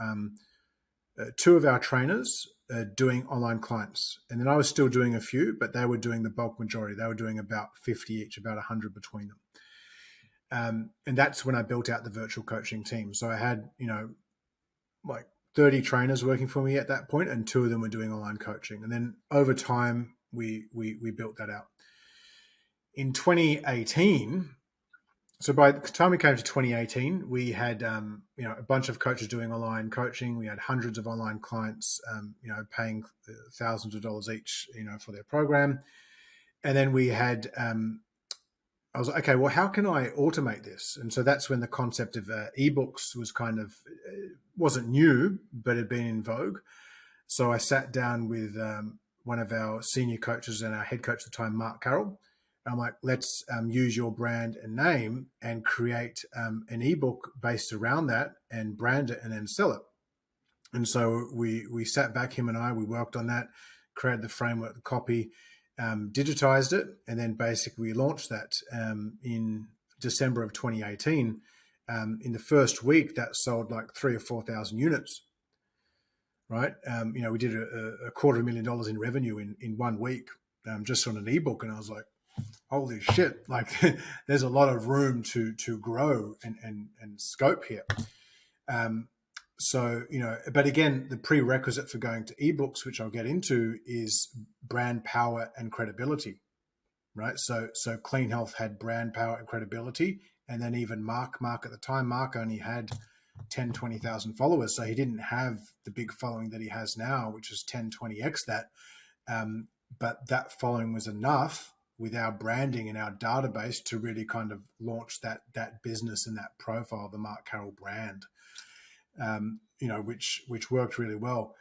trainers doing online clients. And then I was still doing a few, but they were doing the bulk majority. They were doing about 50 each, about 100 between them. And that's when I built out the virtual coaching team. So I had, like 30 trainers working for me at that point, and 2 of them were doing online coaching. And then over time, we built that out. In 2018, so by the time we came to 2018, we had a bunch of coaches doing online coaching. We had hundreds of online clients, paying thousands of dollars each, for their program. And then we had, I was like, okay, well, how can I automate this? And so that's when the concept of ebooks was kind of wasn't new, but had been in vogue. So I sat down with one of our senior coaches and our head coach at the time, Mark Carroll. I'm like, let's use your brand and name and create an ebook based around that and brand it and then sell it. And so we sat back, him and I, we worked on that, created the framework, the copy, digitized it, and then basically we launched that in December of 2018. In the first week, that sold like 3,000 or 4,000 units. Right, we did a $250,000 in revenue in 1 week, just on an ebook, and I was like, holy shit, like there's a lot of room to grow and scope here. So, but again, the prerequisite for going to ebooks, which I'll get into, is brand power and credibility, right? So Clean Health had brand power and credibility. And then even Mark at the time, Mark only had 10, 20,000 followers. So he didn't have the big following that he has now, which is 10, 20x that. But that following was enough with our branding and our database to really kind of launch that business and that profile, the Mark Carroll brand, which worked really well.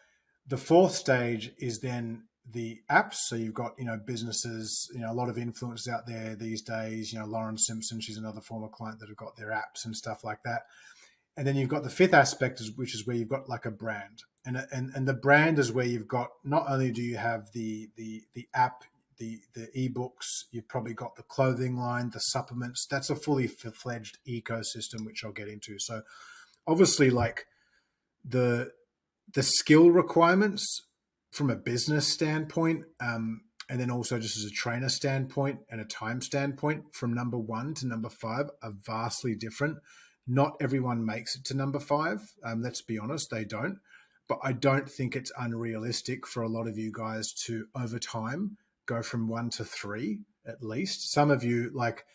The fourth stage is then the apps. So you've got, businesses, a lot of influencers out there these days, Lauren Simpson, she's another former client that have got their apps and stuff like that. And then you've got the fifth aspect, which is where you've got like a brand. And the brand is where you've got, not only do you have the app, the ebooks, you've probably got the clothing line, the supplements. That's a fully fledged ecosystem, which I'll get into. So obviously, like the skill requirements from a business standpoint, and then also just as a trainer standpoint and a time standpoint, from number 1 to number 5 are vastly different. Not everyone makes it to number 5. Let's be honest, they don't. But I don't think it's unrealistic for a lot of you guys to, over time, go from 1 to 3 at least. Some of you, like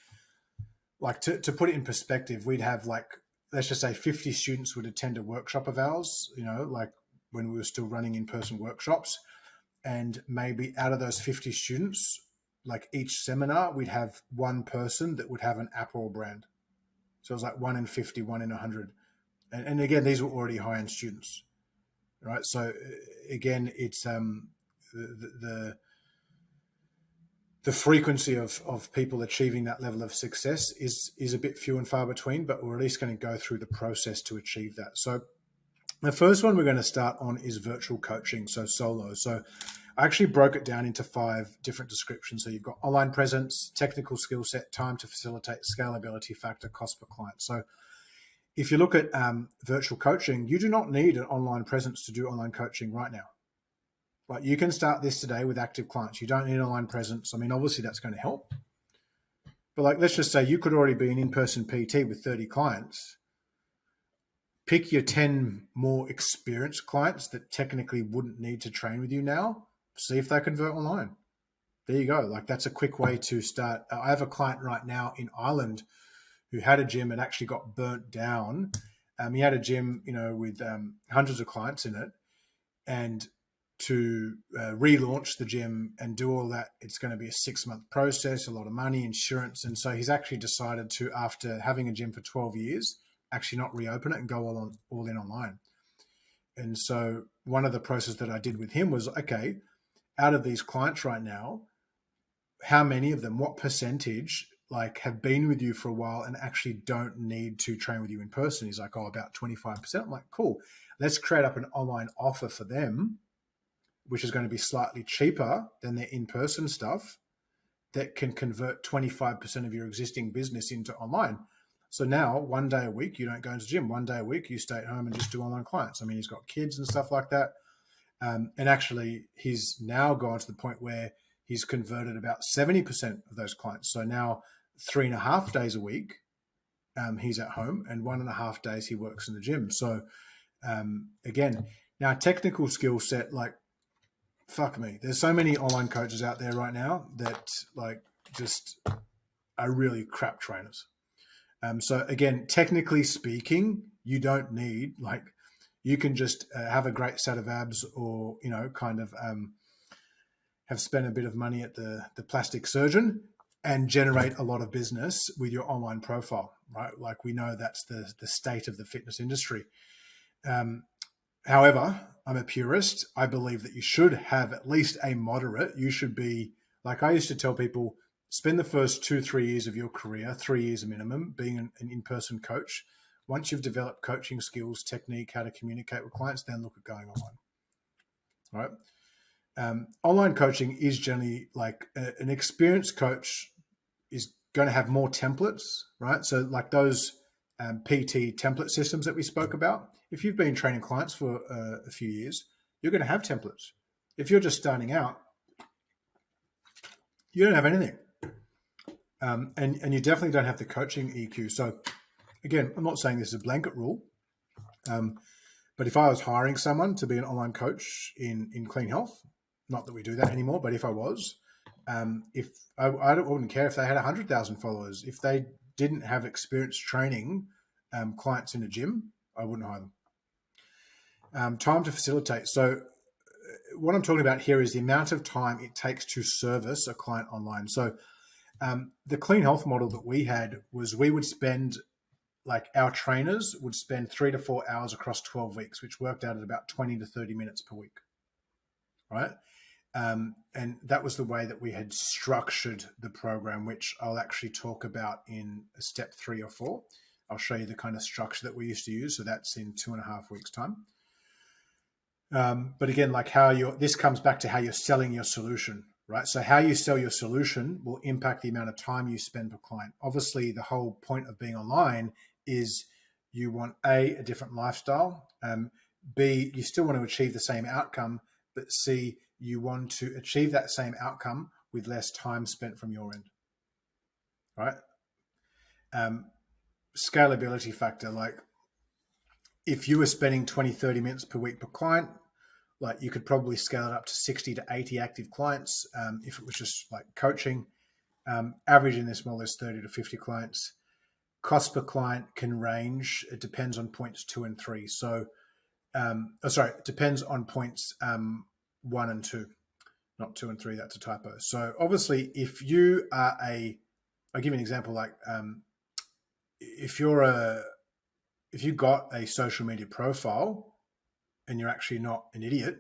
to put it in perspective, we'd have let's just say 50 students would attend a workshop of ours, like when we were still running in-person workshops. And maybe out of those 50 students, like each seminar, we'd have one person that would have an app or brand. So it was like 1 in 50, 1 in 100. And again, these were already high-end students, right? So again, it's the frequency of people achieving that level of success is a bit few and far between, but we're at least going to go through the process to achieve that. So the first one we're going to start on is virtual coaching, so solo. So I actually broke it down into 5 different descriptions. So you've got online presence, technical skill set, time to facilitate, scalability factor, cost per client. So if you look at virtual coaching, you do not need an online presence to do online coaching right now. Like you can start this today with active clients. You don't need an online presence. I mean, obviously that's going to help. But let's just say you could already be an in-person PT with 30 clients. Pick your 10 more experienced clients that technically wouldn't need to train with you now. See if they convert online. There you go. That's a quick way to start. I have a client right now in Ireland who had a gym and actually got burnt down. He had a gym, with hundreds of clients in it. And to relaunch the gym and do all that, it's going to be a 6-month process, a lot of money, insurance. And so he's actually decided to, after having a gym for 12 years, actually not reopen it and go all in online. And so one of the processes that I did with him was, okay, out of these clients right now, how many of them, what percentage have been with you for a while and actually don't need to train with you in person? He's like, about 25%. I'm like, cool. Let's create up an online offer for them, which is going to be slightly cheaper than their in-person stuff, that can convert 25% of your existing business into online. So now 1 day a week, you don't go into the gym. 1 day a week, you stay at home and just do online clients. I mean, he's got kids and stuff like that. And actually, he's now gone to the point where he's converted about 70% of those clients. So now 3.5 days a week, he's at home, and 1.5 days he works in the gym. So again, now technical skill set, like, fuck me. There's so many online coaches out there right now that like just are really crap trainers. So again, technically speaking, you don't need like, you can just have a great set of abs, or kind of have spent a bit of money at the plastic surgeon and generate a lot of business with your online profile, right? Like, we know that's the state of the fitness industry. However, I'm a purist. I believe that you should have at least a moderate. You should be, like I used to tell people, spend the first 2-3 years of your career, 3 years minimum, being an in-person coach. Once you've developed coaching skills, technique, how to communicate with clients, then look at going online. All right. Online coaching is generally like an experienced coach is going to have more templates, right? So like those PT template systems that we spoke about, if you've been training clients for a few years, you're going to have templates. If you're just starting out, you don't have anything. And you definitely don't have the coaching EQ. So again, I'm not saying this is a blanket rule, but if I was hiring someone to be an online coach in Clean Health, not that we do that anymore, but if I was, if I wouldn't care if they had 100,000 followers. If they didn't have experience training clients in a gym, I wouldn't hire them. Time to facilitate. So what I'm talking about here is the amount of time it takes to service a client online. So the Clean Health model that we had was, we would spend, like, our trainers would spend 3 to 4 hours across 12 weeks, which worked out at about 20 to 30 minutes per week, right? And that was the way that we had structured the program, which I'll actually talk about in step 3 or 4. I'll show you the kind of structure that we used to use. So that's in 2.5 weeks' time. But again, like this comes back to how you're selling your solution, right? So how you sell your solution will impact the amount of time you spend per client. Obviously, the whole point of being online is you want a different lifestyle. B, you still want to achieve the same outcome, but C, you want to achieve that same outcome with less time spent from your end, right? Scalability factor, like if you were spending 20, 30 minutes per week per client, like you could probably scale it up to 60 to 80 active clients if it was just like coaching. Average in this model is 30 to 50 clients. Cost per client can range. It depends on points 2 and 3. So, it depends on points 1 and 2, not 2 and 3. That's a typo. So obviously, if you are I'll give you an example. Like if you got a social media profile and you're actually not an idiot,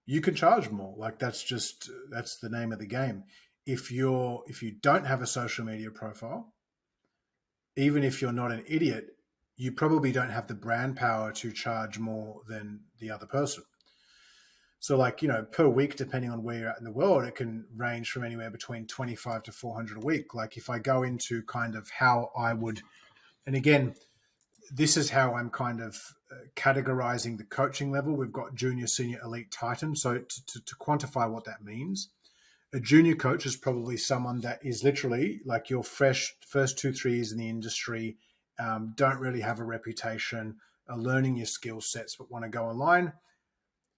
you can charge more. Like that's the name of the game. If you don't have a social media profile, even if you're not an idiot, you probably don't have the brand power to charge more than the other person. So like, per week, depending on where you're at in the world, it can range from anywhere between 25 to 400 a week. Like if I go into kind of how I would, and again, this is how I'm kind of categorizing the coaching level. We've got junior, senior, elite, titan. So to quantify what that means, a junior coach is probably someone that is literally like your first 2-3 years in the industry, don't really have a reputation, are learning your skill sets, but want to go online.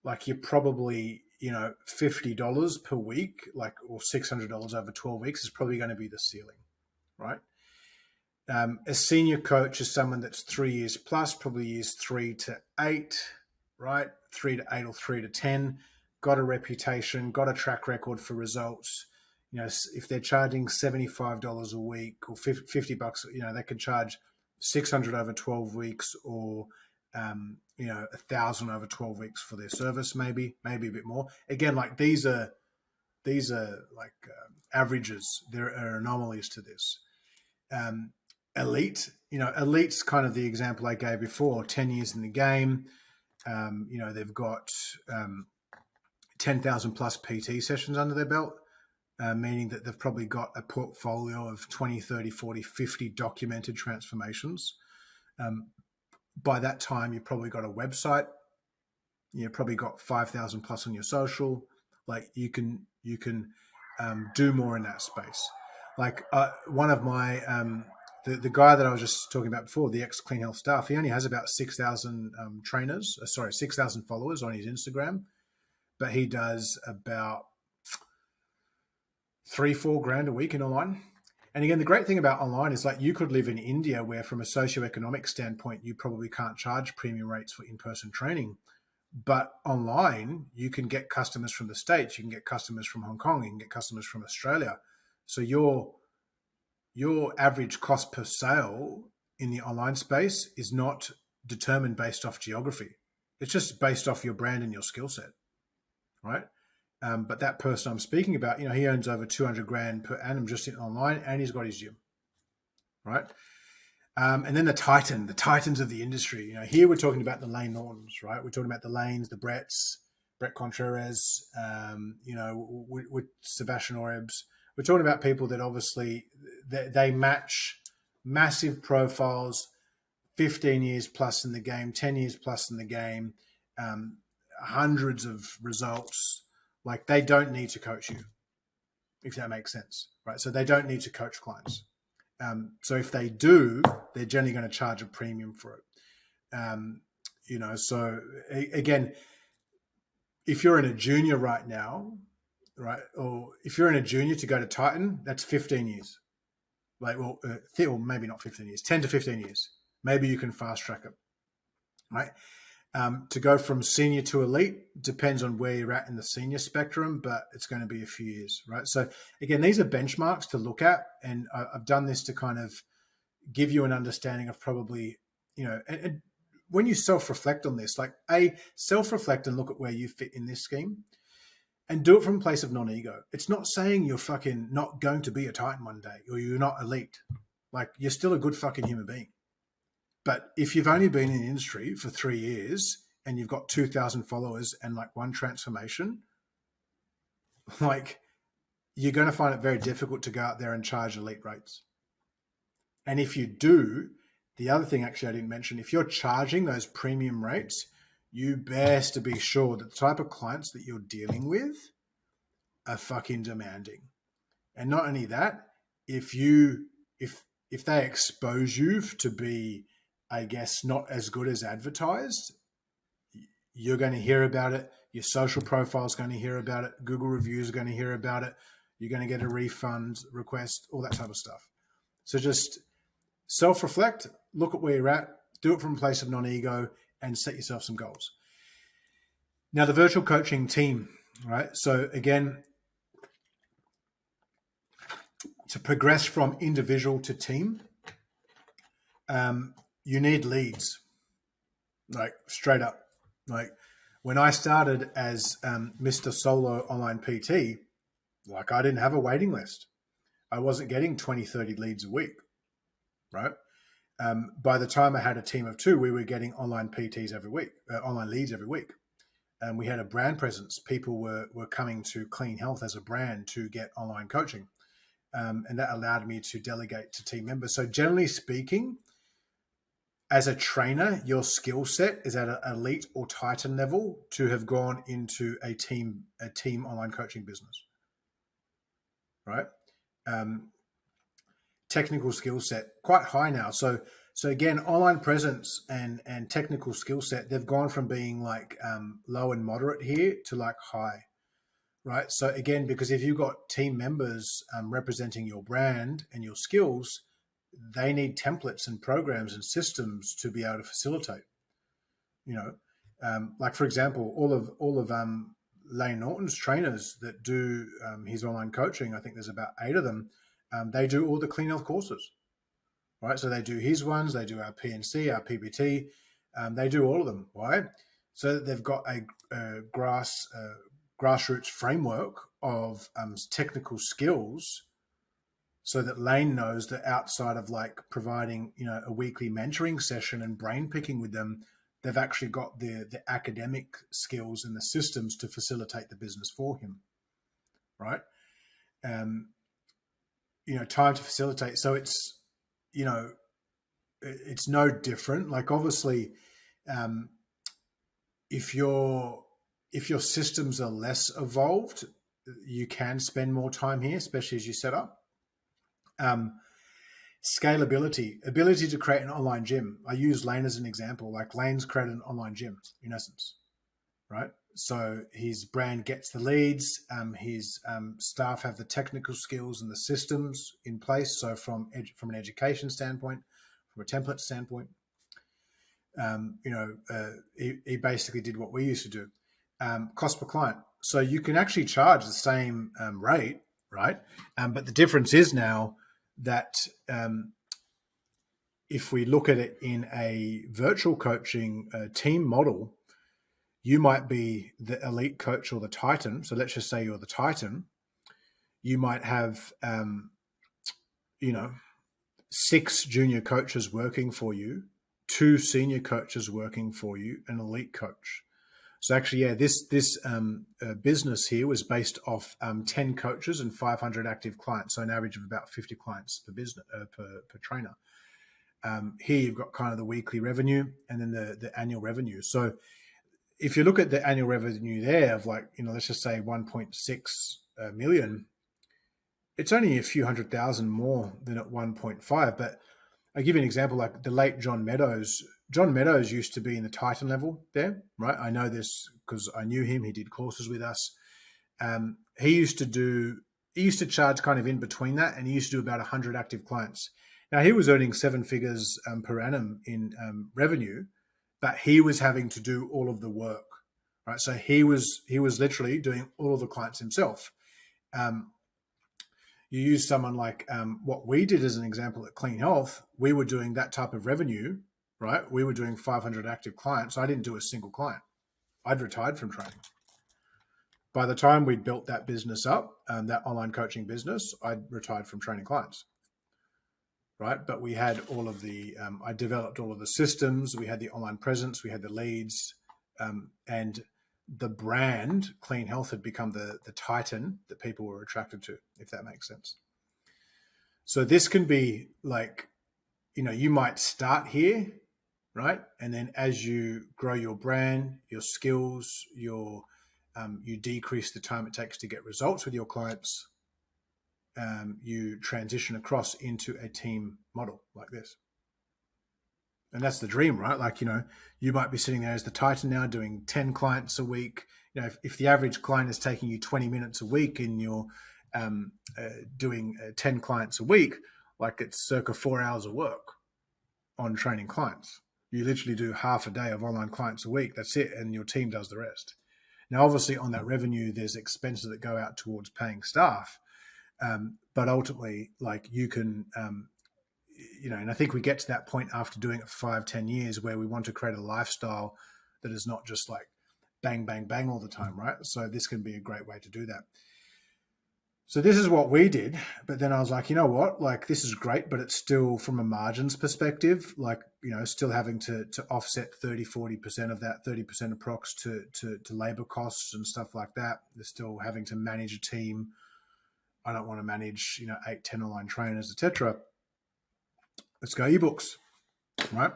Like you're probably, $50 per week, like, or $600 over 12 weeks is probably going to be the ceiling, right? A senior coach is someone that's 3 years plus, probably years 3 to 8, right? 3 to 8 or 3 to 10, got a reputation, got a track record for results. If they're charging $75 a week or $50, they could charge 600 over 12 weeks, or 1,000 over 12 weeks for their service, maybe a bit more. Again, like these are like averages. There are anomalies to this. Elite, elite's kind of the example I gave before. 10 years in the game, they've got 10,000 plus PT sessions under their belt, meaning that they've probably got a portfolio of 20, 30, 40, 50 documented transformations. By that time, you've probably got a website, probably got 5,000 plus on your social. Like you can do more in that space. Like one of my the guy that I was just talking about before, the ex Clean Health staff, he only has about 6,000 trainers. 6,000 followers on his Instagram, but he does about 3-4 grand a week in online. And again, the great thing about online is like you could live in India where from a socioeconomic standpoint, you probably can't charge premium rates for in-person training. But online, you can get customers from the States, you can get customers from Hong Kong, you can get customers from Australia. So your average cost per sale in the online space is not determined based off geography. It's just based off your brand and your skill set, right? But that person I'm speaking about, he earns over 200 grand per annum just in online, and he's got his gym, right? And then the titans of the industry. Here we're talking about the Lane Nortons, right? We're talking about the Lanes, the Brett Contreras, with Sebastian Orebs. We're talking about people that obviously they match massive profiles, 15 years plus in the game, 10 years plus in the game, hundreds of results. Like they don't need to coach you, if that makes sense, right? So they don't need to coach clients. So if they do, they're generally going to charge a premium for it. So again, if you're in a junior right now, right, or if you're in a junior to go to Titan, that's 15 years. Like, well, maybe not 15 years, 10 to 15 years. Maybe you can fast track it, right? To go from senior to elite depends on where you're at in the senior spectrum, but it's going to be a few years, right? So again, these are benchmarks to look at, and I've done this to kind of give you an understanding of probably, and when you self-reflect on this, like self-reflect and look at where you fit in this scheme and do it from a place of non-ego. It's not saying you're fucking not going to be a Titan one day or you're not elite. Like you're still a good fucking human being. But if you've only been in the industry for 3 years and you've got 2,000 followers and like one transformation, like you're going to find it very difficult to go out there and charge elite rates. And if you do, the other thing actually I didn't mention, if you're charging those premium rates, you best to be sure that the type of clients that you're dealing with are fucking demanding. And not only that, if they expose you to be, I guess, not as good as advertised, you're going to hear about it. Your social profile is going to hear about it. Google reviews are going to hear about it. You're going to get a refund request, all that type of stuff. So just self-reflect, look at where you're at, do it from a place of non-ego, and set yourself some goals. Now, the virtual coaching team, right? So again, to progress from individual to team, you need leads, like straight up. Like when I started as Mr. Solo Online PT, like I didn't have a waiting list. I wasn't getting 20, 30 leads a week, right? By the time I had a team of 2, we were getting online PTs every week, online leads every week. And we had a brand presence. People were coming to Clean Health as a brand to get online coaching. And that allowed me to delegate to team members. So generally speaking, as a trainer, your skill set is at an elite or Titan level to have gone into a team online coaching business, right? Technical skill set quite high now. So again, online presence and technical skill set, they've gone from being like low and moderate here to like high, right? So again, because if you've got team members representing your brand and your skills, they need templates and programs and systems to be able to facilitate. Like for example, all of Lane Norton's trainers that do his online coaching, I think there's about 8 of them. They do all the Clean Health courses, right? So they do his ones, they do our PNC, our PBT, they do all of them. Why? So that they've got a grassroots framework of technical skills, so that Lane knows that outside of like providing, a weekly mentoring session and brain picking with them, they've actually got the academic skills and the systems to facilitate the business for him, right? Time to facilitate. So it's, it's no different. Like obviously, if your systems are less evolved, you can spend more time here, especially as you set up. Scalability, ability to create an online gym. I use Lane as an example. Like Lane's created an online gym in essence, right? So his brand gets the leads. His staff have the technical skills and the systems in place. So from an education standpoint, from a template standpoint, he basically did what we used to do. Cost per client. So you can actually charge the same rate, right? But the difference is now that if we look at it in a virtual coaching team model, you might be the elite coach or the titan. So let's just say you're the titan. You might have, 6 junior coaches working for you, 2 senior coaches working for you, an elite coach. So actually, yeah, this business here was based off 10 coaches and 500 active clients, so an average of about 50 clients per business per trainer. Here you've got kind of the weekly revenue and then the annual revenue. So if you look at the annual revenue there of let's just say 1.6 million, it's only a few $100,000 more than at 1.5. But I'll give you an example, like the late John Meadows. John Meadows used to be in the Titan level there, right? I know this because I knew him. He did courses with us. He used to charge kind of in between that, and he used to do about 100 active clients. Now, he was earning 7 figures per annum in revenue, but he was having to do all of the work, right? So he was literally doing all of the clients himself. You use someone like what we did as an example at Clean Health. We were doing that type of revenue, right? We were doing 500 active clients. I didn't do a single client. I'd retired from training. By the time we'd built that business up, that online coaching business, I'd retired from training clients, right? But we had all of the, I developed all of the systems. We had the online presence. We had the leads, and the brand Clean Health had become the titan that people were attracted to, if that makes sense. So this can be like, you might start here, right? And then as you grow your brand, your skills, you decrease the time it takes to get results with your clients. You transition across into a team model like this. And that's the dream, right? Like, you might be sitting there as the titan now doing 10 clients a week. If the average client is taking you 20 minutes a week and you're doing 10 clients a week, like it's circa 4 hours of work on training clients. You literally do half a day of online clients a week. That's it. And your team does the rest. Now, obviously on that revenue, there's expenses that go out towards paying staff. But ultimately, like you can, and I think we get to that point after doing it for 5-10 years where we want to create a lifestyle that is not just like bang, bang, bang all the time, right? So this can be a great way to do that. So this is what we did. But then I was like, you know what? Like, this is great, but it's still from a margins perspective, like, still having to offset 30-40% of that, 30% approx to labor costs and stuff like that. They're still having to manage a team. I don't want to manage, 8-10 online trainers, etc. Let's go ebooks, right?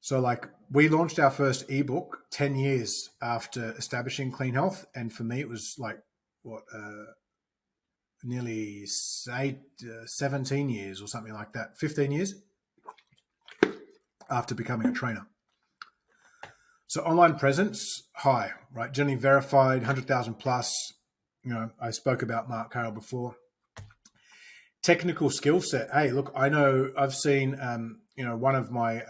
So like we launched our first ebook 10 years after establishing Clean Health. And for me, it was like, nearly 17 years or something like that, 15 years after becoming a trainer. So online presence, high, right? Generally verified, 100,000 plus. I spoke about Mark Carroll before. Technical skill set. Hey, look, I know I've seen, one of my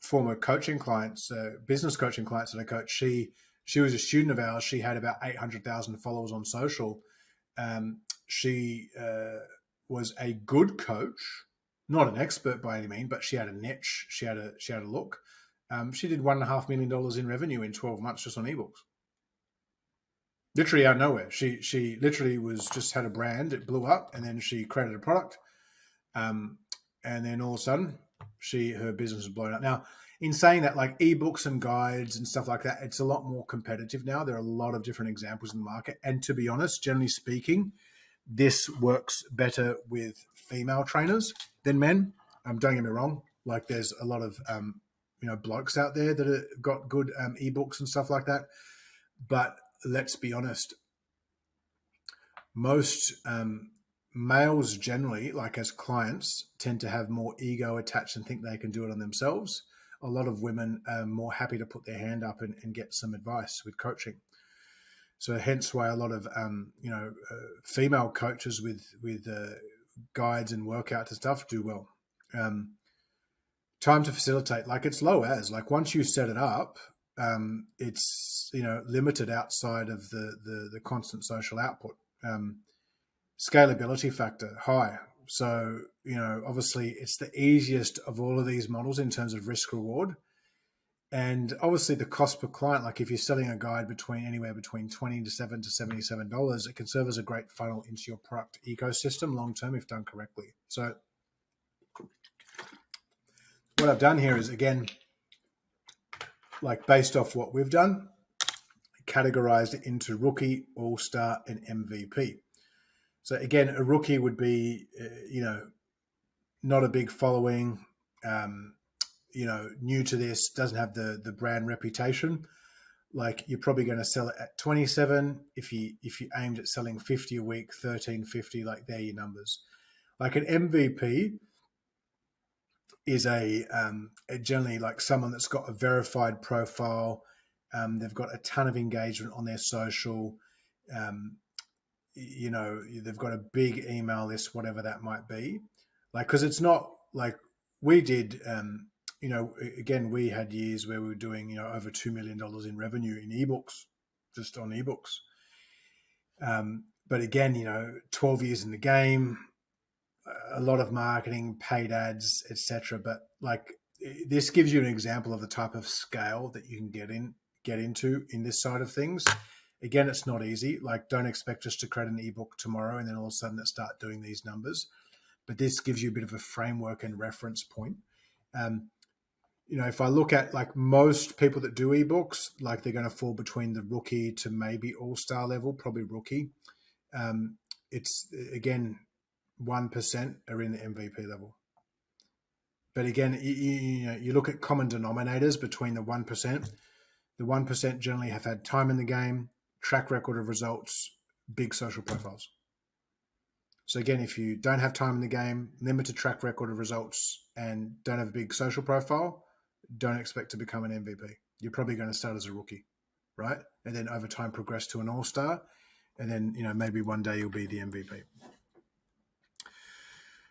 former coaching clients, business coaching clients that I coach, she was a student of ours. She had about 800,000 followers on social. She was a good coach, not an expert by any means, but she had a niche. She had a look. She did $1.5 million in revenue in 12 months just on ebooks. Literally out of nowhere. She literally had a brand. It blew up, and then she created a product. And then all of a sudden, her business is blown up. Now, in saying that, like ebooks and guides and stuff like that, it's a lot more competitive now. There are a lot of different examples in the market. And to be honest, generally speaking, this works better with female trainers than men. Don't get me wrong. Like there's a lot of blokes out there that have got good ebooks and stuff like that. But let's be honest, most males generally, like as clients, tend to have more ego attached and think they can do it on themselves. A lot of women are more happy to put their hand up and get some advice with coaching. So hence why a lot of female coaches with guides and workouts and stuff do well. Time to facilitate, like it's low as, like once you set it up, it's limited outside of the constant social output. Scalability factor high. So obviously it's the easiest of all of these models in terms of risk reward. And obviously the cost per client, like if you're selling a guide anywhere between $27 to $77, it can serve as a great funnel into your product ecosystem long term if done correctly. So what I've done here is, again, like based off what we've done, categorized it into rookie, all-star, and MVP. So again, a rookie would be, not a big following, new to this, doesn't have the brand reputation. Like you're probably going to sell it at 27. If you aimed at selling 50 a week, 1350, like they're your numbers. Like an MVP is a generally like someone that's got a verified profile. They've got a ton of engagement on their social. They've got a big email list, whatever that might be. Like, because it's not like we did. Again, we had years where we were doing over $2 million in revenue in ebooks, just on ebooks. But again, 12 years in the game, a lot of marketing, paid ads, etc. But like this gives you an example of the type of scale that you can get into in this side of things. Again, it's not easy. Like, don't expect us to create an ebook tomorrow and then all of a sudden start doing these numbers. But this gives you a bit of a framework and reference point. If I look at like most people that do ebooks, like they're going to fall between the rookie to maybe all-star level, probably rookie. It's again, 1% are in the MVP level. But again, you look at common denominators between the 1%. The 1% generally have had time in the game, track record of results, big social profiles. So again, if you don't have time in the game, limited track record of results, and don't have a big social profile, don't expect to become an MVP. You're probably going to start as a rookie, right? And then over time progress to an all-star. And then, maybe one day you'll be the MVP.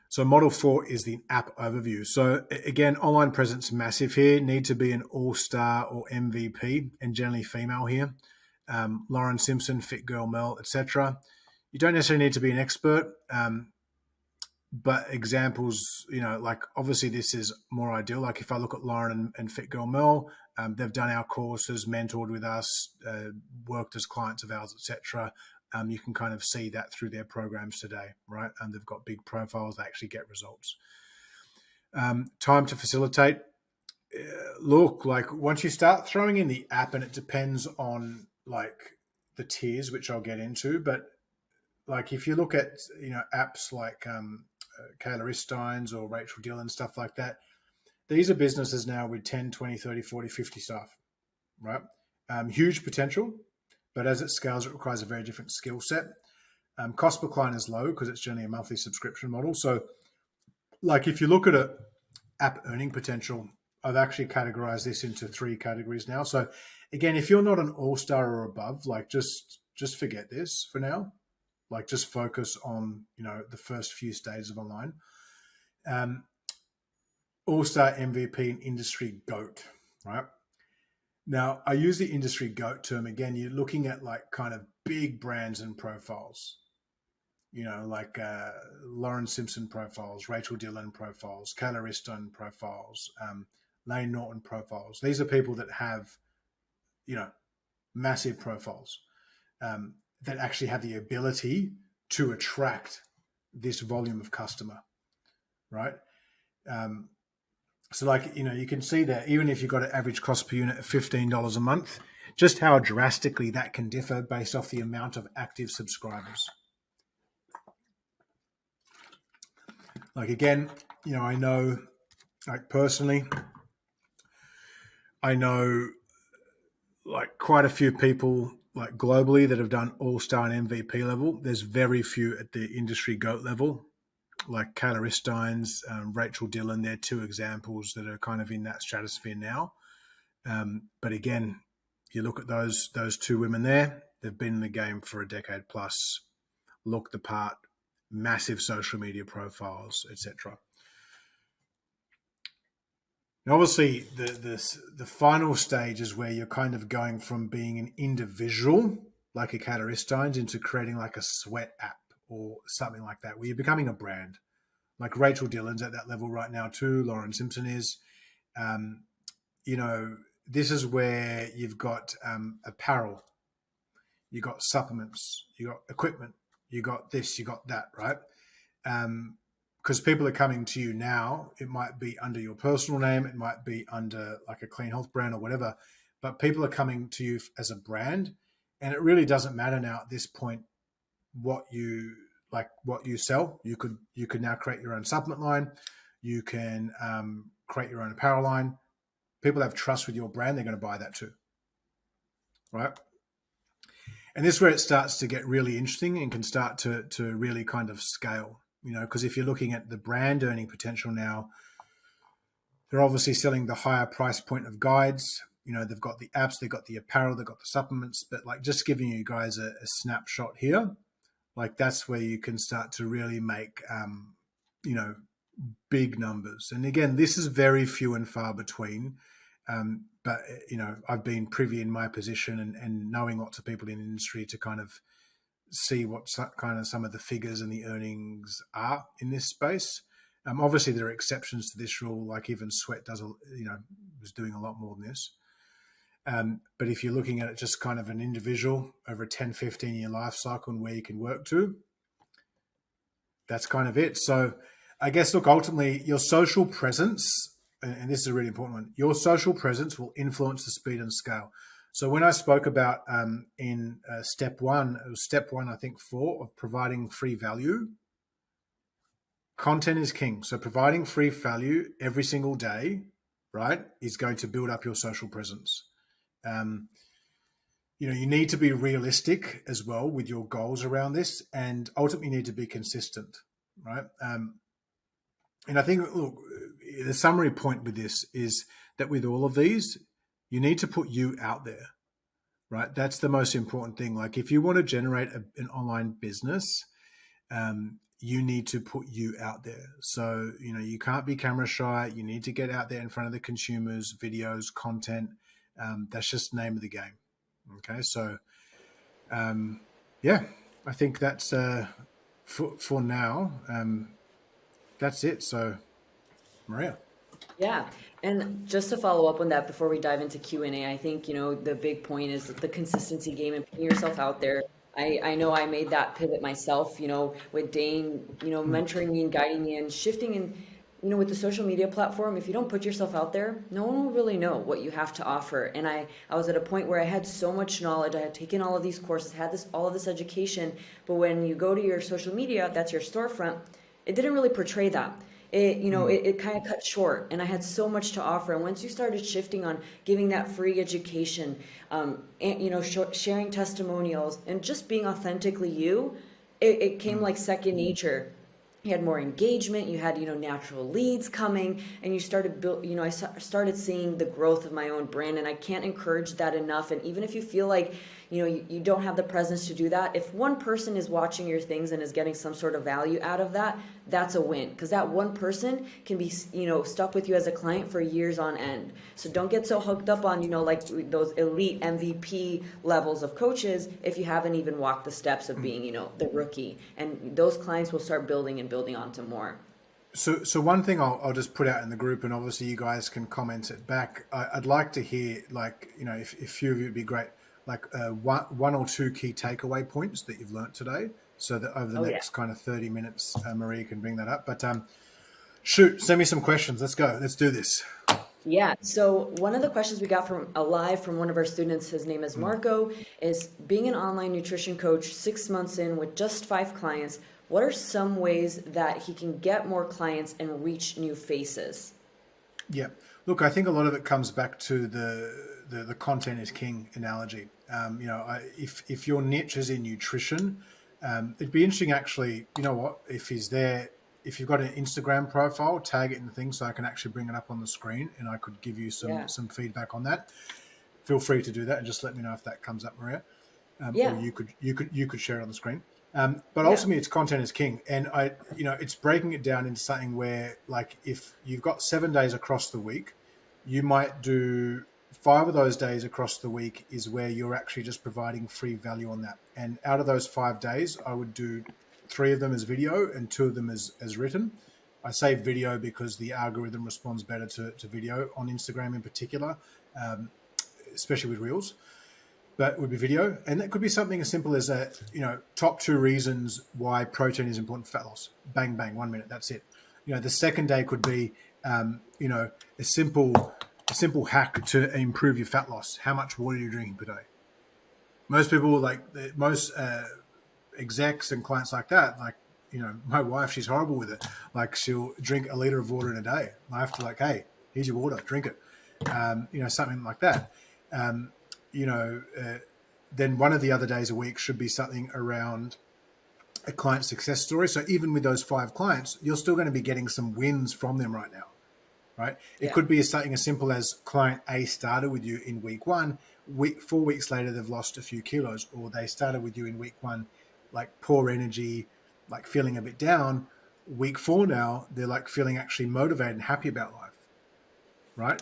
So model 4 is the app overview. So again, online presence massive here. Need to be an all-star or MVP, and generally female here. Lauren Simpson, Fit Girl Mel, etc. You don't necessarily need to be an expert, but examples, like obviously this is more ideal. Like if I look at Lauren and Fit Girl Mel, they've done our courses, mentored with us, worked as clients of ours, etc. You can kind of see that through their programs today, right? And they've got big profiles, they actually get results. Time to facilitate. Look, like once you start throwing in the app, and it depends on like the tiers, which I'll get into, but like if you look at, apps like Kayla Istein's or Rachel Dillon, stuff like that, these are businesses now with 10, 20, 30, 40, 50 staff, right? Huge potential. But as it scales, it requires a very different skill set. Cost per client is low because it's generally a monthly subscription model. So like if you look at a app earning potential, I've actually categorized this into 3 categories now. So again, if you're not an all-star or above, like just forget this for now. Like just focus on, the first few stages of online. All-star, MVP, and industry GOAT, right? Now, I use the industry GOAT term. Again, you're looking at like kind of big brands and profiles, like Lauren Simpson profiles, Rachel Dillon profiles, Kayla Istone profiles, Lane Norton profiles. These are people that have, massive profiles that actually have the ability to attract this volume of customer, right? So like, you can see that even if you've got an average cost per unit of $15 a month, just how drastically that can differ based off the amount of active subscribers. Like again, I know like personally, I know like quite a few people like globally that have done all-star and MVP level. There's very few at the industry GOAT level, like Kayla Risteins, Rachel Dillon. They're two examples that are kind of in that stratosphere now. But again, you look at those two women there, they've been in the game for a decade plus, look the part, massive social media profiles, etc. And obviously, the final stage is where you're kind of going from being an individual, like a Kayla Risteins, into creating like a sweat app or something like that, where you're becoming a brand. Like Rachel Dillon's at that level right now too. Lauren Simpson is. Um, you know, this is where you've got apparel, you got supplements, you got equipment, you got this, you got that, right? Because people are coming to you now. It might be under your personal name, it might be under like a Clean Health brand or whatever, but people are coming to you as a brand, and it really doesn't matter now at this point what you what you sell. You could now create your own supplement line. You can create your own apparel line. People have trust with your brand; they're going to buy that too, right? And this is where it starts to get really interesting and can start to really kind of scale. Because if you're looking at the brand earning potential now, they're obviously selling the higher price point of guides. They've got the apps, they've got the apparel, they've got the supplements, but like just giving you guys a snapshot here, like that's where you can start to really make, big numbers. And again, this is very few and far between. But I've been privy in my position and knowing lots of people in the industry to kind of see what kind of some of the figures and the earnings are in this space. Obviously, there are exceptions to this rule. Like even Sweat was doing a lot more than this. But if you're looking at it just kind of an individual over a 10, 15 year life cycle and where you can work to, that's kind of it. So I guess, look, ultimately your social presence, and this is a really important one, your social presence will influence the speed and scale. So when I spoke about in step one, it was step one, I think 4 of providing free value. Content is king. So providing free value every single day, right, is going to build up your social presence. You need to be realistic as well with your goals around this, and ultimately you need to be consistent, right? And I think, look, the summary point with this is that with all of these, you need to put you out there, right? That's the most important thing. Like if you want to generate an online business, you need to put you out there. So, you can't be camera shy. You need to get out there in front of the consumers, videos, content. That's just the name of the game. Okay. So, yeah, I think that's for now. That's it. So, Maria. Yeah. And just to follow up on that before we dive into Q&A, I think, the big point is the consistency game and putting yourself out there. I know I made that pivot myself, with Daine, mentoring me and guiding me and shifting and, with the social media platform, if you don't put yourself out there, no one will really know what you have to offer. And I was at a point where I had so much knowledge. I had taken all of these courses, had all of this education. But when you go to your social media, that's your storefront, it didn't really portray that. It kind of cut short, and I had so much to offer. And once you started shifting on giving that free education, and sharing testimonials and just being authentically you, it came like second nature. You had more engagement, you had natural leads coming, and you started started seeing the growth of my own brand. And I can't encourage that enough. And even if you feel like you don't have the presence to do that, if one person is watching your things and is getting some sort of value out of that, that's a win, because that one person can be stuck with you as a client for years on end. So don't get so hooked up on like those elite MVP levels of coaches if you haven't even walked the steps of being the rookie. And those clients will start building and building onto more. So one thing I'll just put out in the group, and obviously you guys can comment it back. I'd like to hear, like, if a few of you would be great, like one or two key takeaway points that you've learnt today, so that over the next kind of 30 minutes, Maria can bring that up. But shoot, send me some questions. Let's go. Let's do this. Yeah. So one of the questions we got from one of our students, his name is Marco, is being an online nutrition coach 6 months in with just 5 clients. What are some ways that he can get more clients and reach new faces? Yeah. Look, I think a lot of it comes back to the content is king analogy. If your niche is in nutrition, it'd be interesting actually. You know what? If you've got an Instagram profile, tag it in the thing so I can actually bring it up on the screen and I could give you some Yeah. some feedback on that. Feel free to do that and just let me know if that comes up, Maria. Or Yeah. you could share it on the screen. But Yeah. ultimately, it's content is king, and it's breaking it down into something where, like, if you've got 7 days across the week, you might do 5 of those days across the week is where you're actually just providing free value on that. And out of those 5 days, I would do 3 of them as video and 2 of them as written. I say video because the algorithm responds better to video on Instagram in particular, um, especially with reels. That would be video, and that could be something as simple as top 2 reasons why protein is important for fat loss. Bang bang, 1 minute, that's it. The second day could be a simple hack to improve your fat loss. How much water you're drinking per day. Most people, most execs and clients like that, my wife, she's horrible with it. Like, she'll drink a liter of water in a day. I have to, like, hey, here's your water, drink it. Something like that. Um, you know, uh, then one of the other days a week should be something around a client success story. So even with those 5 clients, you're still going to be getting some wins from them right now, right? It Yeah. could be something as simple as client A started with you in week 1. 4 weeks later, they've lost a few kilos, or they started with you in week 1, like poor energy, like feeling a bit down. Week 4 now, they're like feeling actually motivated and happy about life, right?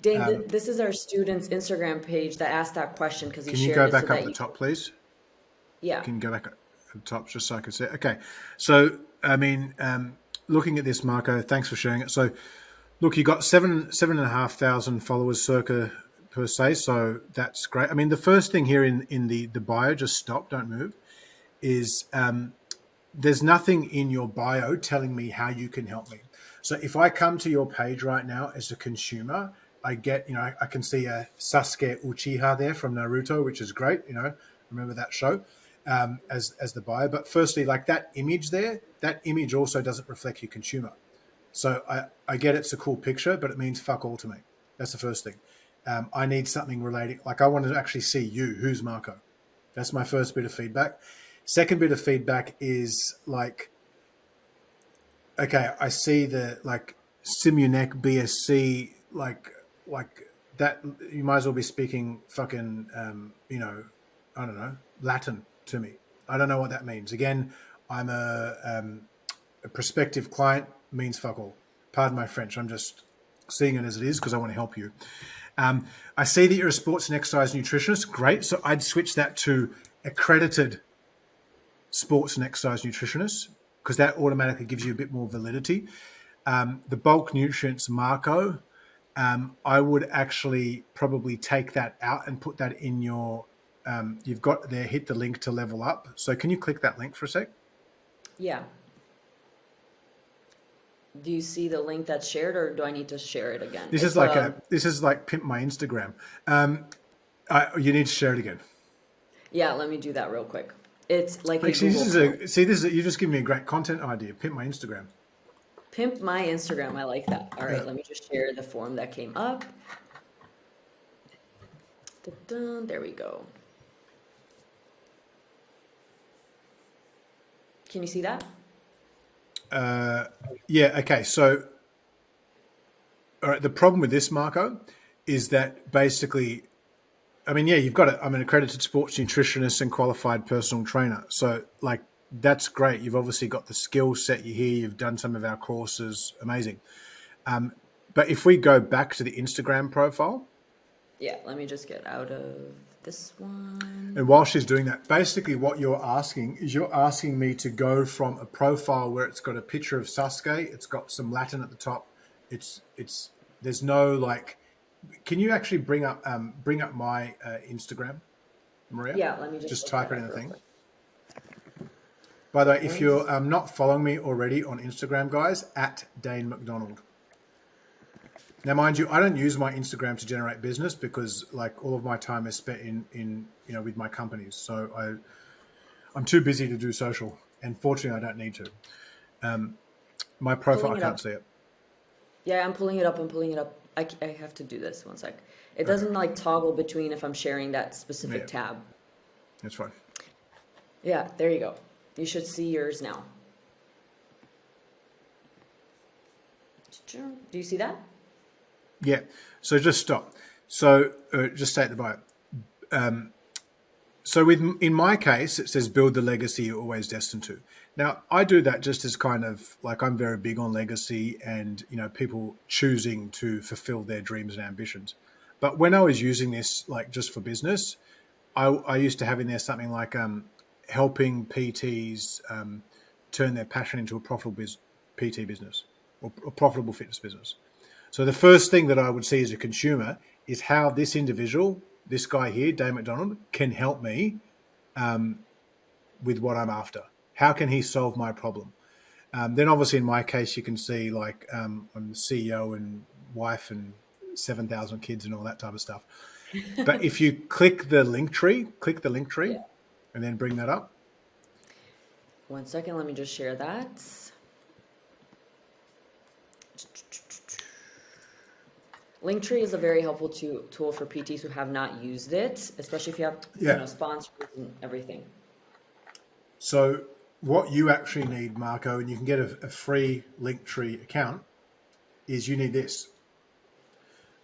Dane, Um, this is our student's Instagram page that asked that question because he can you shared go it so back up that the you top, please? yeah. Can you go back at the top just so I can see it? Okay. So, I mean, looking at this, Marco, thanks for sharing it. So, look, you got 7,500 followers circa per se. So that's great. I mean, the first thing here in the bio, just stop, don't move, is there's nothing in your bio telling me how you can help me. So if I come to your page right now as a consumer, I get, I can see a Sasuke Uchiha there from Naruto, which is great. Remember that show as the bio. But firstly, like, that image there, that image also doesn't reflect your consumer. So I get it's a cool picture, but it means fuck all to me. That's the first thing. I need something relating. Like, I want to actually see you. Who's Marco? That's my first bit of feedback. Second bit of feedback is, like, okay, I see the, like, Simunek BSc, like that. You might as well be speaking fucking, I don't know, Latin to me. I don't know what that means. Again, I'm a prospective client, means fuck all. Pardon my French. I'm just seeing it as it is because I want to help you. I see that you're a sports and exercise nutritionist. Great. So I'd switch that to accredited sports and exercise nutritionist, because that automatically gives you a bit more validity. The bulk nutrients, Marco, I would actually probably take that out and put that in your. You've got there, hit the link to level up. So can you click that link for a sec? Yeah. Do you see the link that's shared or do I need to share it again? This is It's like pimp my Instagram. You need to share it again. yeah, let me do that real quick. It's like a Actually, Google form. you just give me a great content idea. Pimp my Instagram. Pimp my Instagram. I like that. All right, Yeah. let me just share the form that came up. Dun-dun, there we go. Can you see that? Yeah. Okay. So, all right. The problem with this, Marco, is that basically, I mean, yeah, you've got it. I'm an accredited sports nutritionist and qualified personal trainer. So, like, that's great. You've obviously got the skill set. You're here. You've done some of our courses. Amazing. But if we go back to the Instagram profile, Yeah, let me just get out of this one. and while she's doing that, basically what you're asking is, you're asking me to go from a profile where it's got a picture of Sasuke, it's got some Latin at the top. It's there's no, like, can you actually bring up my Instagram, Maria? Yeah, let me just Just look type that it in up the real thing. quick. By the way, if Once, you're not following me already on Instagram, guys, at Daine McDonald. Now, mind you, I don't use my Instagram to generate business because, like, all of my time is spent in with my companies. So I'm too busy to do social, and fortunately, I don't need to. My profile, pulling I it up. can't see it. Yeah, I'm pulling it up. I'm pulling it up. I have to do this one sec. It Okay. doesn't like toggle between if I'm sharing that Yeah, specific tab. that's fine. Yeah, there you go. You should see yours now. Do you see that? Yeah. So just stop. So just state the bio. So in my case, it says build the legacy you're always destined to. Now, I do that just as kind of like I'm very big on legacy and, people choosing to fulfill their dreams and ambitions. But when I was using this, like just for business, I used to have in there something like helping PTs turn their passion into a profitable PT business or a profitable fitness business. So the first thing that I would see as a consumer is how this individual, this guy here, Daine McDonald, can help me with what I'm after. How can he solve my problem? Then obviously in my case, you can see like I'm the CEO and wife and 7,000 kids and all that type of stuff. But if you click the link tree, Yeah. and then bring that up. One second, let me just share that. Linktree is a very helpful tool for PTs who have not used it, especially if you have, Yeah. sponsors and everything. So what you actually need, Marco, and you can get a free Linktree account, is you need this.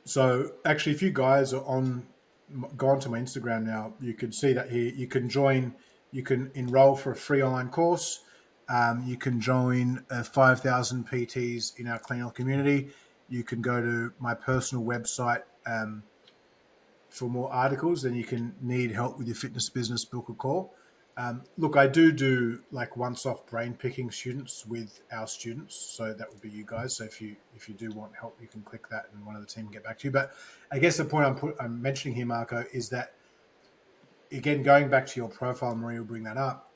So actually, if you guys are gone to my Instagram now, you could see that here. You can join. You can enroll for a free online course. You can join 5,000 PTs in our Clean Health community. You can go to my personal website for more articles. Then you can need help with your fitness business, book a call. Look, I do like once-off brain picking students with our students, so that would be you guys. So if you do want help, you can click that, and one of the team will get back to you. But I guess the point I'm mentioning here, Marco, is that again, going back to your profile, Maria will bring that up.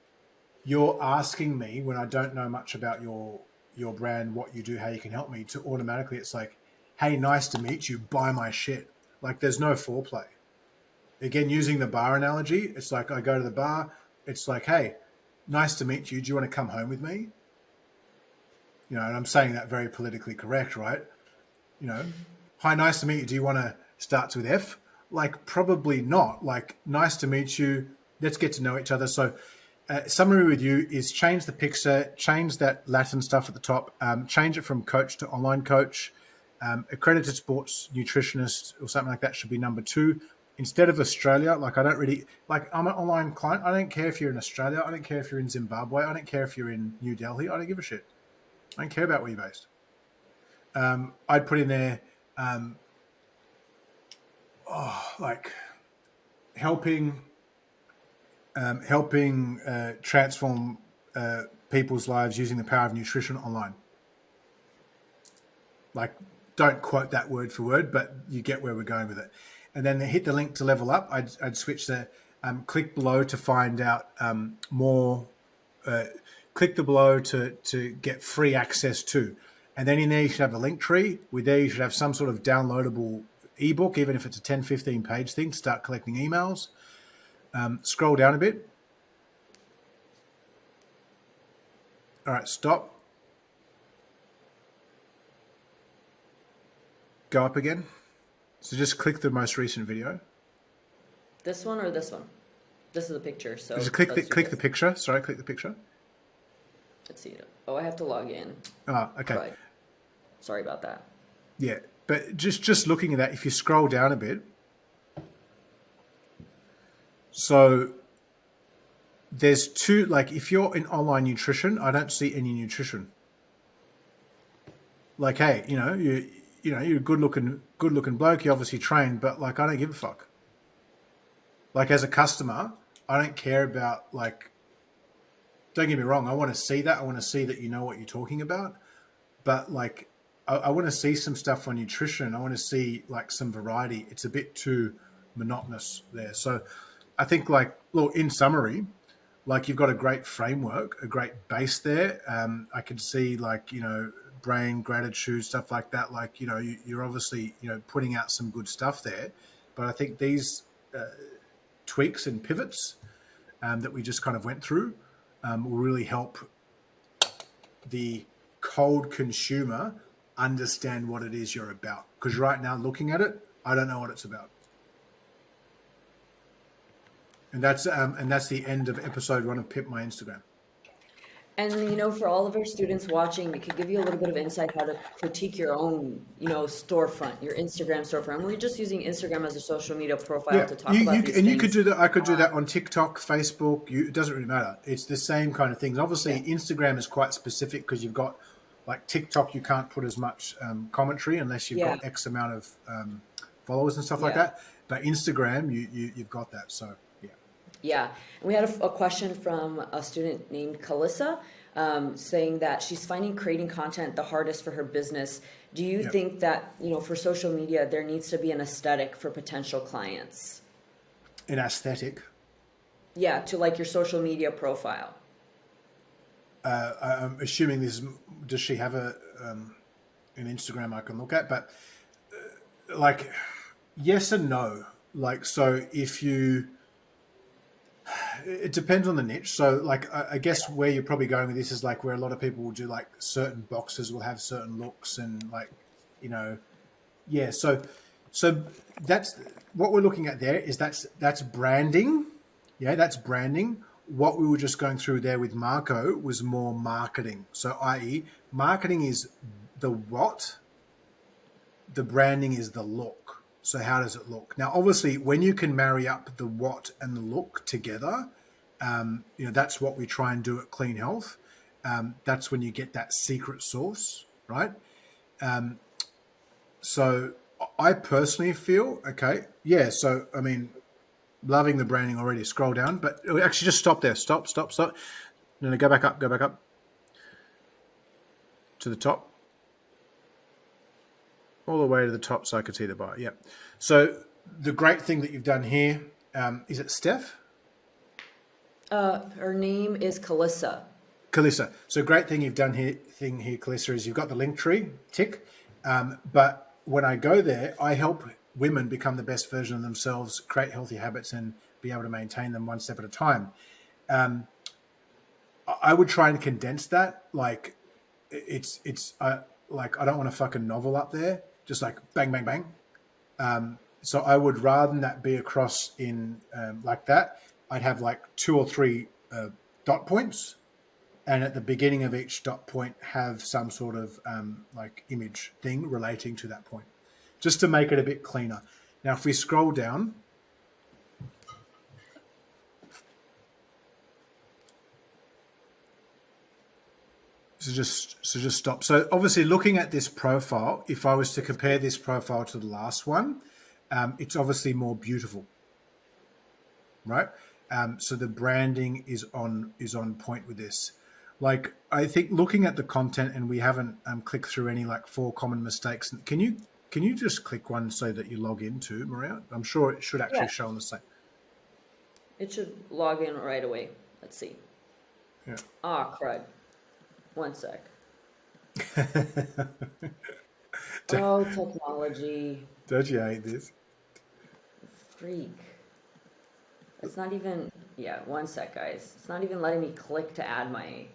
You're asking me when I don't know much about your brand, what you do, how you can help me. To automatically, it's like, hey, nice to meet you. Buy my shit. Like there's no foreplay. Again, using the bar analogy, it's like I go to the bar. It's like, hey, nice to meet you. Do you want to come home with me? And I'm saying that very politically correct, right? Hi, nice to meet you. Do you want to start with F? Like, probably not. Like, nice to meet you. Let's get to know each other. So, summary with you is change the picture, change that Latin stuff at the top, change it from coach to online coach. Accredited sports nutritionist or something like that should be number 2. Instead of Australia, like I don't really like I'm an online client. I don't care if you're in Australia. I don't care if you're in Zimbabwe. I don't care if you're in New Delhi. I don't give a shit. I don't care about where you're based. I'd put in there like helping transform people's lives using the power of nutrition online. Like, don't quote that word for word, but you get where we're going with it. And then hit the link to level up. I'd switch the click below to find out more. Click the below to get free access to. And then in there, you should have a link tree. With there, you should have some sort of downloadable ebook, even if it's a 10, 15 page thing, to start collecting emails. Scroll down a bit. All right, stop. Go up again. So just click the most recent video. This one or this one? This is a picture, so Just click let's do the this. picture. Sorry, click the picture. Let's see. Oh, I have to log in. Okay. Right. Sorry about that. Yeah, but just looking at that, if you scroll down a bit, so there's two. Like if you're in online nutrition, I don't see any nutrition. Like, hey, you're a good looking bloke. You obviously trained, but like I don't give a fuck. Like as a customer, I don't care about like. Don't get me wrong. I want to see that. I want to see that you know what you're talking about. But like, I want to see some stuff on nutrition. I want to see like some variety. It's a bit too monotonous there. So I think like, look, in summary, like you've got a great framework, a great base there. I can see like, brain gratitude, stuff like that. Like, you're obviously, putting out some good stuff there. But I think these tweaks and pivots that we just kind of went through will really help the cold consumer understand what it is you're about. Because right now, looking at it, I don't know what it's about. And that's the end of episode 1 of Pimp My Instagram. And for all of our students watching, we could give you a little bit of insight how to critique your own, storefront, your Instagram storefront. We're just using Instagram as a social media profile Yeah, to talk about these you could things. do that. I could do that on TikTok, Facebook. It doesn't really matter. It's the same kind of things. Obviously, Yeah. Instagram is quite specific because you've got like TikTok. You can't put as much commentary unless you've Yeah. got X amount of followers and stuff like Yeah. that. But Instagram, you've got that. So yeah. Yeah, and we had a question from a student named Kalissa, saying that she's finding creating content the hardest for her business. Do you Yep. think that, for social media, there needs to be an aesthetic for potential clients? An aesthetic. Yeah, to like your social media profile. I'm assuming this. Does she have an Instagram I can look at? But like, yes and no. Like, so if you, it depends on the niche. So like, I guess where you're probably going with this is like where a lot of people will do like certain boxes will have certain looks and like, yeah. So that's what we're looking at there is that's branding. Yeah, that's branding. What we were just going through there with Marco was more marketing. So i.e. marketing is the what, the branding is the look. So how does it look? Now, obviously, when you can marry up the what and the look together, that's what we try and do at Clean Health. That's when you get that secret sauce, right? So I personally feel, okay, yeah. So, I mean, loving the branding already. Scroll down, but actually just stop there. Stop. No, go back up to the top. All the way to the top so I could see the bar. Yeah. So the great thing that you've done here, is it Steph? Her name is Kalissa. Kalissa. So great thing you've done here, Kalissa, is you've got the link tree, tick. But when I go there, I help women become the best version of themselves, create healthy habits and be able to maintain them one step at a time. I would try and condense that. Like it's like, I don't want a fucking novel up there. Just like bang, bang, bang. So I would, rather than that be across in like that, I'd have like 2 or 3 dot points. And at the beginning of each dot point have some sort of like image thing relating to that point, just to make it a bit cleaner. Now, if we scroll down, so just stop. So obviously, looking at this profile, if I was to compare this profile to the last one, it's obviously more beautiful, right? So the branding is on point with this. Like, I think looking at the content, and we haven't clicked through any like 4 common mistakes. Can you just click one so that you log into, Maria? I'm sure it should actually show on the same. It should log in right away. Let's see. Yeah. Crud. One sec. Oh, technology. Don't you hate this? Freak. It's not even, yeah, one sec, guys. It's not even letting me click to add my.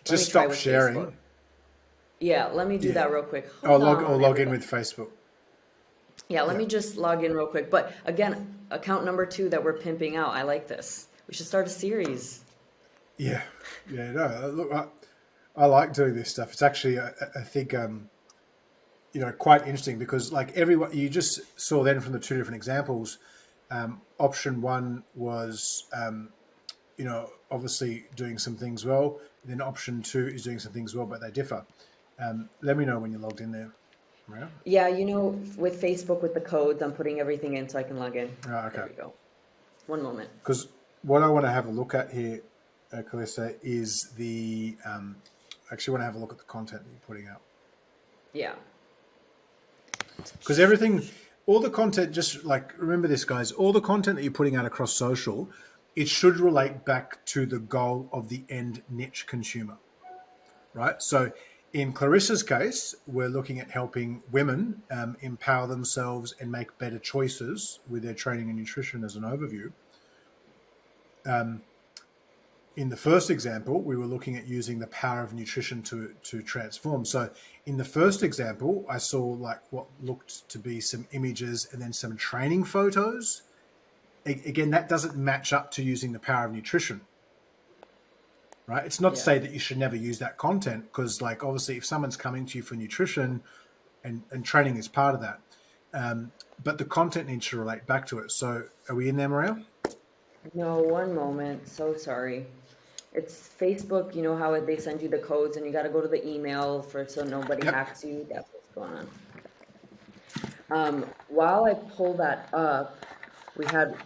Just stop sharing. Facebook. Yeah, let me do that real quick. Log in with Facebook. Yeah, let me just log in real quick. But again, account number 2 that we're pimping out. I like this. We should start a series. Yeah. No, look, I like doing this stuff. It's actually, I think, quite interesting because like everyone, you just saw then from the 2 different examples, option 1 was, obviously doing some things well. Then option 2 is doing some things well, but they differ. Let me know when you're logged in there. Right? Yeah, with Facebook, with the codes, I'm putting everything in so I can log in. Oh, okay. There we go. One moment. Because what I want to have a look at here, Calista, is the, actually want to have a look at the content that you're putting out. Yeah. Because all the content, just like, remember this, guys, all the content that you're putting out across social, it should relate back to the goal of the end niche consumer, right? So in Clarissa's case, we're looking at helping women empower themselves and make better choices with their training and nutrition as an overview. in the first example, we were looking at using the power of nutrition to transform. So in the first example, I saw like what looked to be some images and then some training photos. Again, that doesn't match up to using the power of nutrition, right? It's not to Yeah. say that you should never use that content, because like obviously if someone's coming to you for nutrition and training is part of that, but the content needs to relate back to it. So are we in there, Maria? No, one moment. So sorry. It's Facebook, you know how they send you the codes and you got to go to the email for so nobody Yep. hacks you. That's what's going on. While I pull that up, we had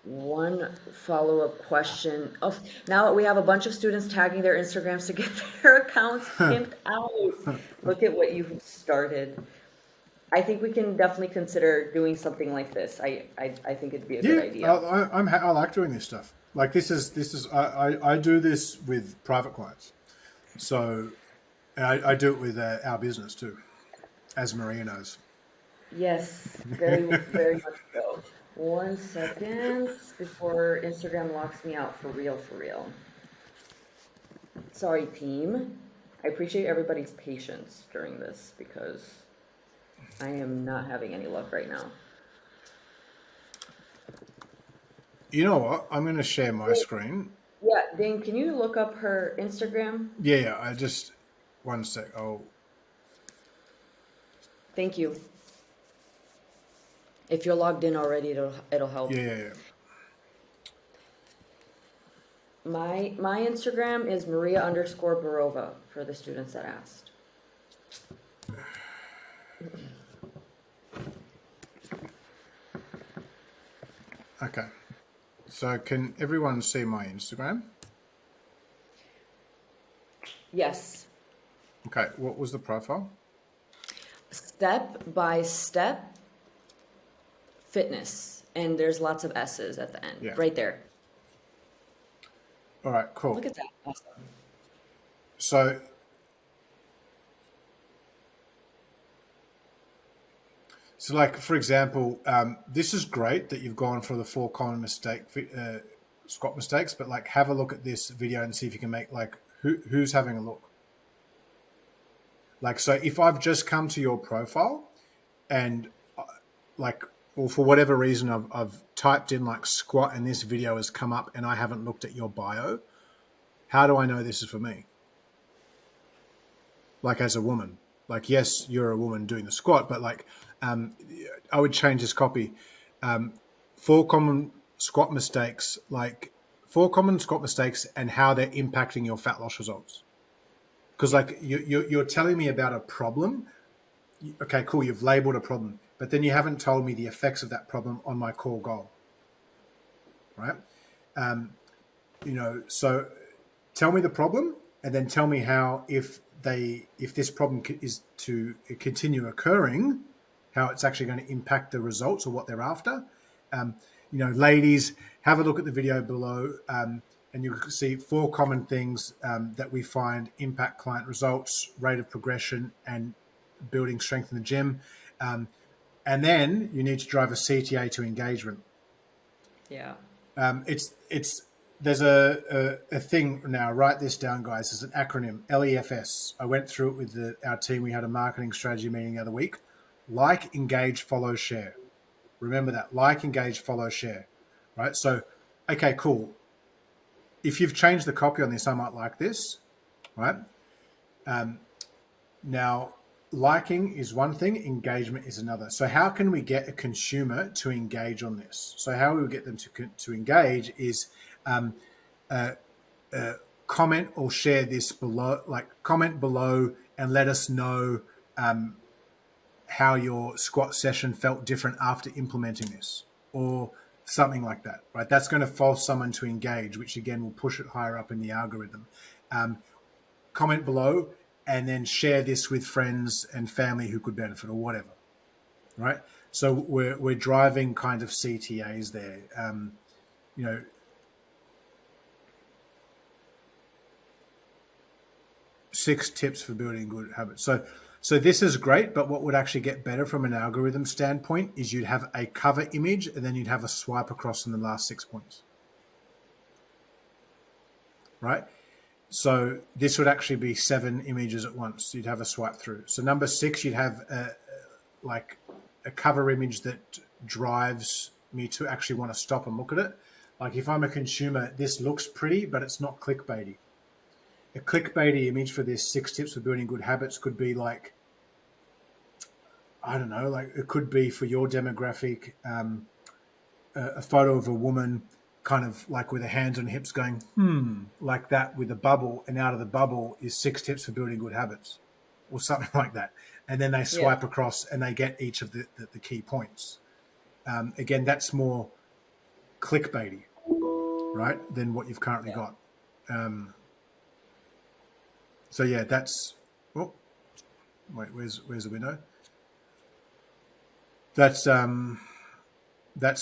one follow-up question. Oh, now we have a bunch of students tagging their Instagrams to get their accounts pimped out. Look at what you've started. I think we can definitely consider doing something like this. I think it'd be a good Yeah, idea. I like doing this stuff. Like I do this with private clients. So and I do it with our business too, as Maria knows. Yes, very, very much so. 1 second before Instagram locks me out for real, for real. Sorry, team. I appreciate everybody's patience during this because I am not having any luck right now. You know what? I'm going to share my screen. Yeah, Dane, can you look up her Instagram? Yeah, I just 1 sec. Oh, Thank you. If you're logged in already, it'll help. yeah. My Instagram is Maria_Barova for the students that asked. Okay. So can everyone see my Instagram? Yes. Okay. What was the profile? Step by step fitness. And there's lots of S's at the end. Yeah. Right there. All right. Cool. Look at that. Awesome. So like, for example, this is great that you've gone for the 4 common squat mistakes, but like have a look at this video and see if you can make like, who's having a look? Like, so if I've just come to your profile and like, or for whatever reason, I've typed in like squat and this video has come up and I haven't looked at your bio, how do I know this is for me? Like as a woman, like, yes, you're a woman doing the squat, but like, I would change this copy. 4 common squat mistakes, like 4 common squat mistakes and how they're impacting your fat loss results. Because like you're telling me about a problem. Okay, cool. You've labeled a problem, but then you haven't told me the effects of that problem on my core goal. Right. So tell me the problem and then tell me how, if this problem is to continue occurring, how it's actually going to impact the results or what they're after. Ladies, have a look at the video below and you can see 4 common things that we find impact client results, rate of progression, and building strength in the gym. And then you need to drive a CTA to engagement. Yeah. There's a thing now. Write this down, guys. It's an acronym, LEFS. I went through it with our team. We had a marketing strategy meeting the other week. Like, engage, follow, share. Remember that. Like, engage, follow, share. Right? So, okay, cool. If you've changed the copy on this, I might like this. Right? Now, liking is one thing, engagement is another. So how can we get a consumer to engage on this? So how we will get them to engage is comment or share this below, like comment below and let us know how your squat session felt different after implementing this, or something like that, right? That's going to force someone to engage, which again will push it higher up in the algorithm. Comment below and then share this with friends and family who could benefit, or whatever, right? So we're driving kind of CTAs there. 6 tips for building good habits. So this is great, but what would actually get better from an algorithm standpoint is you'd have a cover image and then you'd have a swipe across in the last 6 points. right? So this would actually be 7 images at once. You'd have a swipe through. So number 6, you'd have like a cover image that drives me to actually want to stop and look at it. Like if I'm a consumer, this looks pretty, but it's not clickbaity. A clickbaity image for this 6 tips for building good habits could be like, I don't know, like it could be for your demographic, a photo of a woman kind of like with her hands on her hips going, like that with a bubble. And out of the bubble is 6 tips for building good habits or something like that. And then they Yeah. swipe across and they get each of the key points. Again, that's more clickbaity, right, than what you've currently got. So yeah, that's, oh, wait, where's the window? That's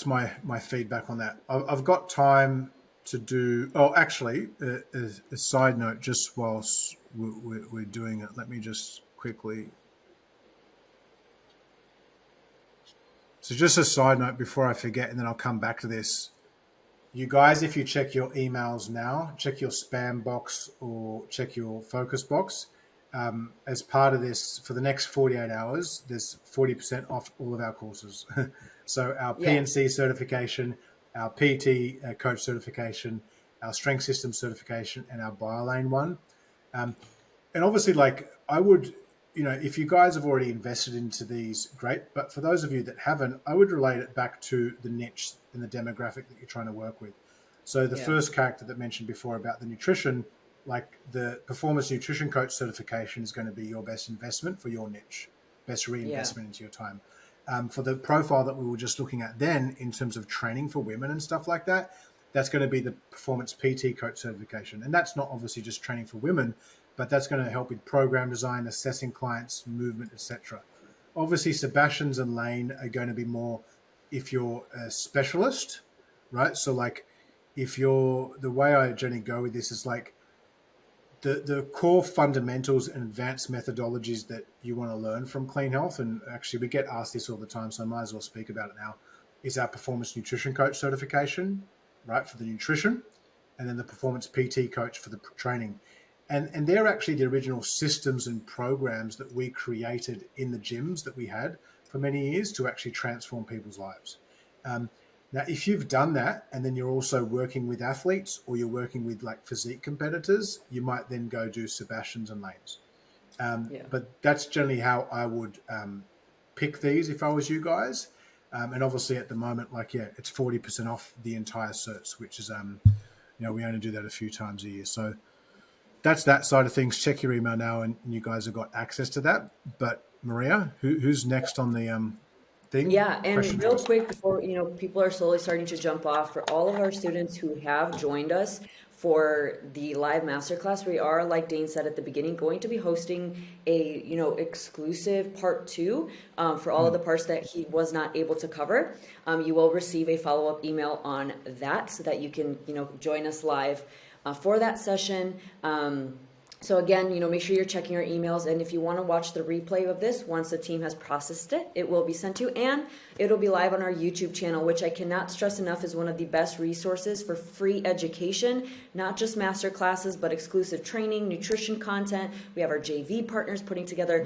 my feedback on that. I've got time to do. Oh, actually, a side note, just whilst we're doing it, let me just quickly. So just a side note before I forget, and then I'll come back to this. You guys, if you check your emails now, check your spam box or check your focus box. As part of this, for the next 48 hours, there's 40% off all of our courses. So our Yeah. PNC certification, our PT coach certification, our strength system certification, and our BioLane one. And obviously, like I would, if you guys have already invested into these, great. But for those of you that haven't, I would relate it back to the niche and the demographic that you're trying to work with. So the first character that mentioned before about the nutrition, like the performance nutrition coach certification is going to be your best investment for your niche, best reinvestment into your time. For the profile that we were just looking at then in terms of training for women and stuff like that, that's going to be the performance PT coach certification. And that's not obviously just training for women, but that's going to help with program design, assessing clients, movement, etc. Obviously, Sebastian's and Lane are going to be more if you're a specialist, right? So like if you're, the way I generally go with this is like the core fundamentals and advanced methodologies that you want to learn from Clean Health, and actually we get asked this all the time, so I might as well speak about it now, is our performance nutrition coach certification, right, for the nutrition, and then the performance PT coach for the training. And they're actually the original systems and programs that we created in the gyms that we had for many years to actually transform people's lives. Now, if you've done that and then you're also working with athletes or you're working with like physique competitors, you might then go do Sebastian's and Lanes. But that's generally how I would pick these if I was you guys. And obviously at the moment, like, it's 40% off the entire certs, which is, we only do that a few times a year. So that's that side of things. Check your email now and you guys have got access to that. But Maria, who's next on the thing? Yeah, and Question real first. quick before, people are slowly starting to jump off, for all of our students who have joined us for the live masterclass, we are, like Daine said at the beginning, going to be hosting a, exclusive part 2 for all of the parts that he was not able to cover. You will receive a follow-up email on that so that you can, join us live for that session. So again, make sure you're checking your emails, and if you want to watch the replay of this, once the team has processed it, it will be sent to you, and it'll be live on our YouTube channel, which I cannot stress enough is one of the best resources for free education, not just master classes, but exclusive training, nutrition content. We have our JV partners putting together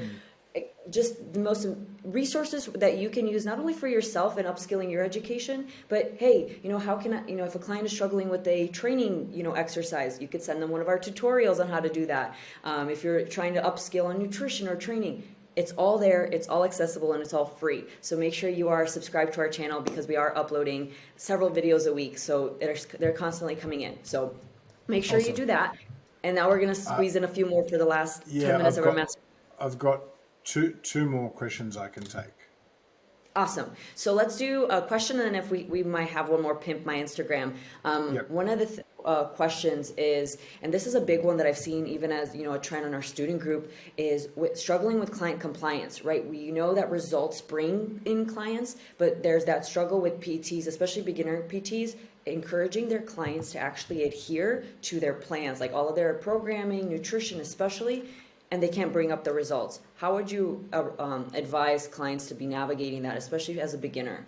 just the most resources that you can use not only for yourself and upskilling your education, but hey, how can I, if a client is struggling with a training, exercise, you could send them one of our tutorials on how to do that. If you're trying to upskill on nutrition or training, it's all there, it's all accessible, and it's all free. So make sure you are subscribed to our channel because we are uploading several videos a week. So they're constantly coming in. So make sure you do that. And now we're going to squeeze in a few more for the last 10 minutes of our master. I've got two more questions I can take. Awesome. So let's do a question, and then if we might have one more, pimp my Instagram. One of the questions is, and this is a big one that I've seen even as a trend on our student group, is struggling with client compliance, right? We know that results bring in clients, but there's that struggle with PTs, especially beginner PTs, encouraging their clients to actually adhere to their plans, like all of their programming, nutrition especially, and they can't bring up the results. How would you advise clients to be navigating that, especially as a beginner?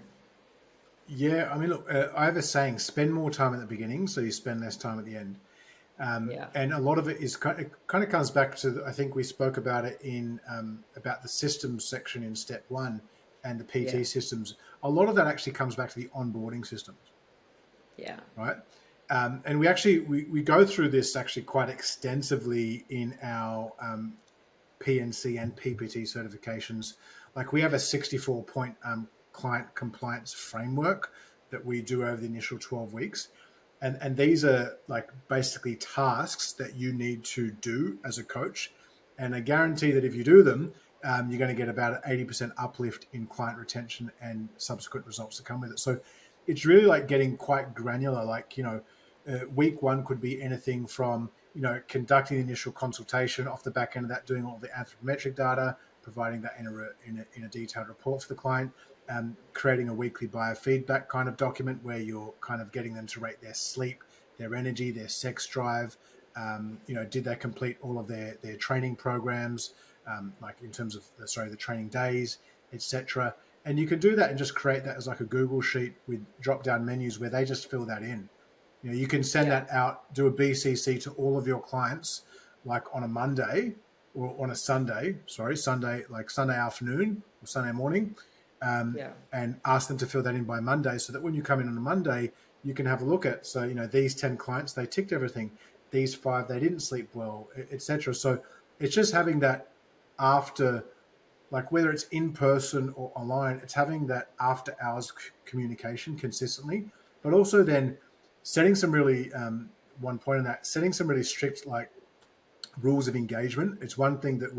Yeah, I mean, look, I have a saying, spend more time at the beginning so you spend less time at the end. Yeah. And a lot of it it kind of comes back to, I think we spoke about it in about the systems section in step one and the Yeah. PT systems. A lot of that actually comes back to the onboarding systems, Yeah. right? And we go through this actually quite extensively in our PNC and PPT certifications. Like we have a 64 point client compliance framework that we do over the initial 12 weeks. And these are like basically tasks that you need to do as a coach. And I guarantee that if you do them, you're going to get about an 80% uplift in client retention and subsequent results that come with it. So it's really like getting quite granular. Like, week one could be anything from, conducting the initial consultation, off the back end of that, doing all the anthropometric data, providing that in a detailed report for the client, creating a weekly biofeedback kind of document where you're kind of getting them to rate their sleep, their energy, their sex drive. Did they complete all of their training programs, like in terms of the training days, etc. And you can do that and just create that as like a Google sheet with drop down menus where they just fill that in. You can send Yeah. that out, do a BCC to all of your clients, like on a Monday or on a Sunday, like Sunday afternoon or Sunday morning, Yeah. and ask them to fill that in by Monday so that when you come in on a Monday, you can have a look at, so, these 10 clients, they ticked everything. These 5, they didn't sleep well, etc. So it's just having that after, like whether it's in person or online, it's having that after hours communication consistently, but also then setting some really one point on that, setting some really strict like rules of engagement. It's one thing that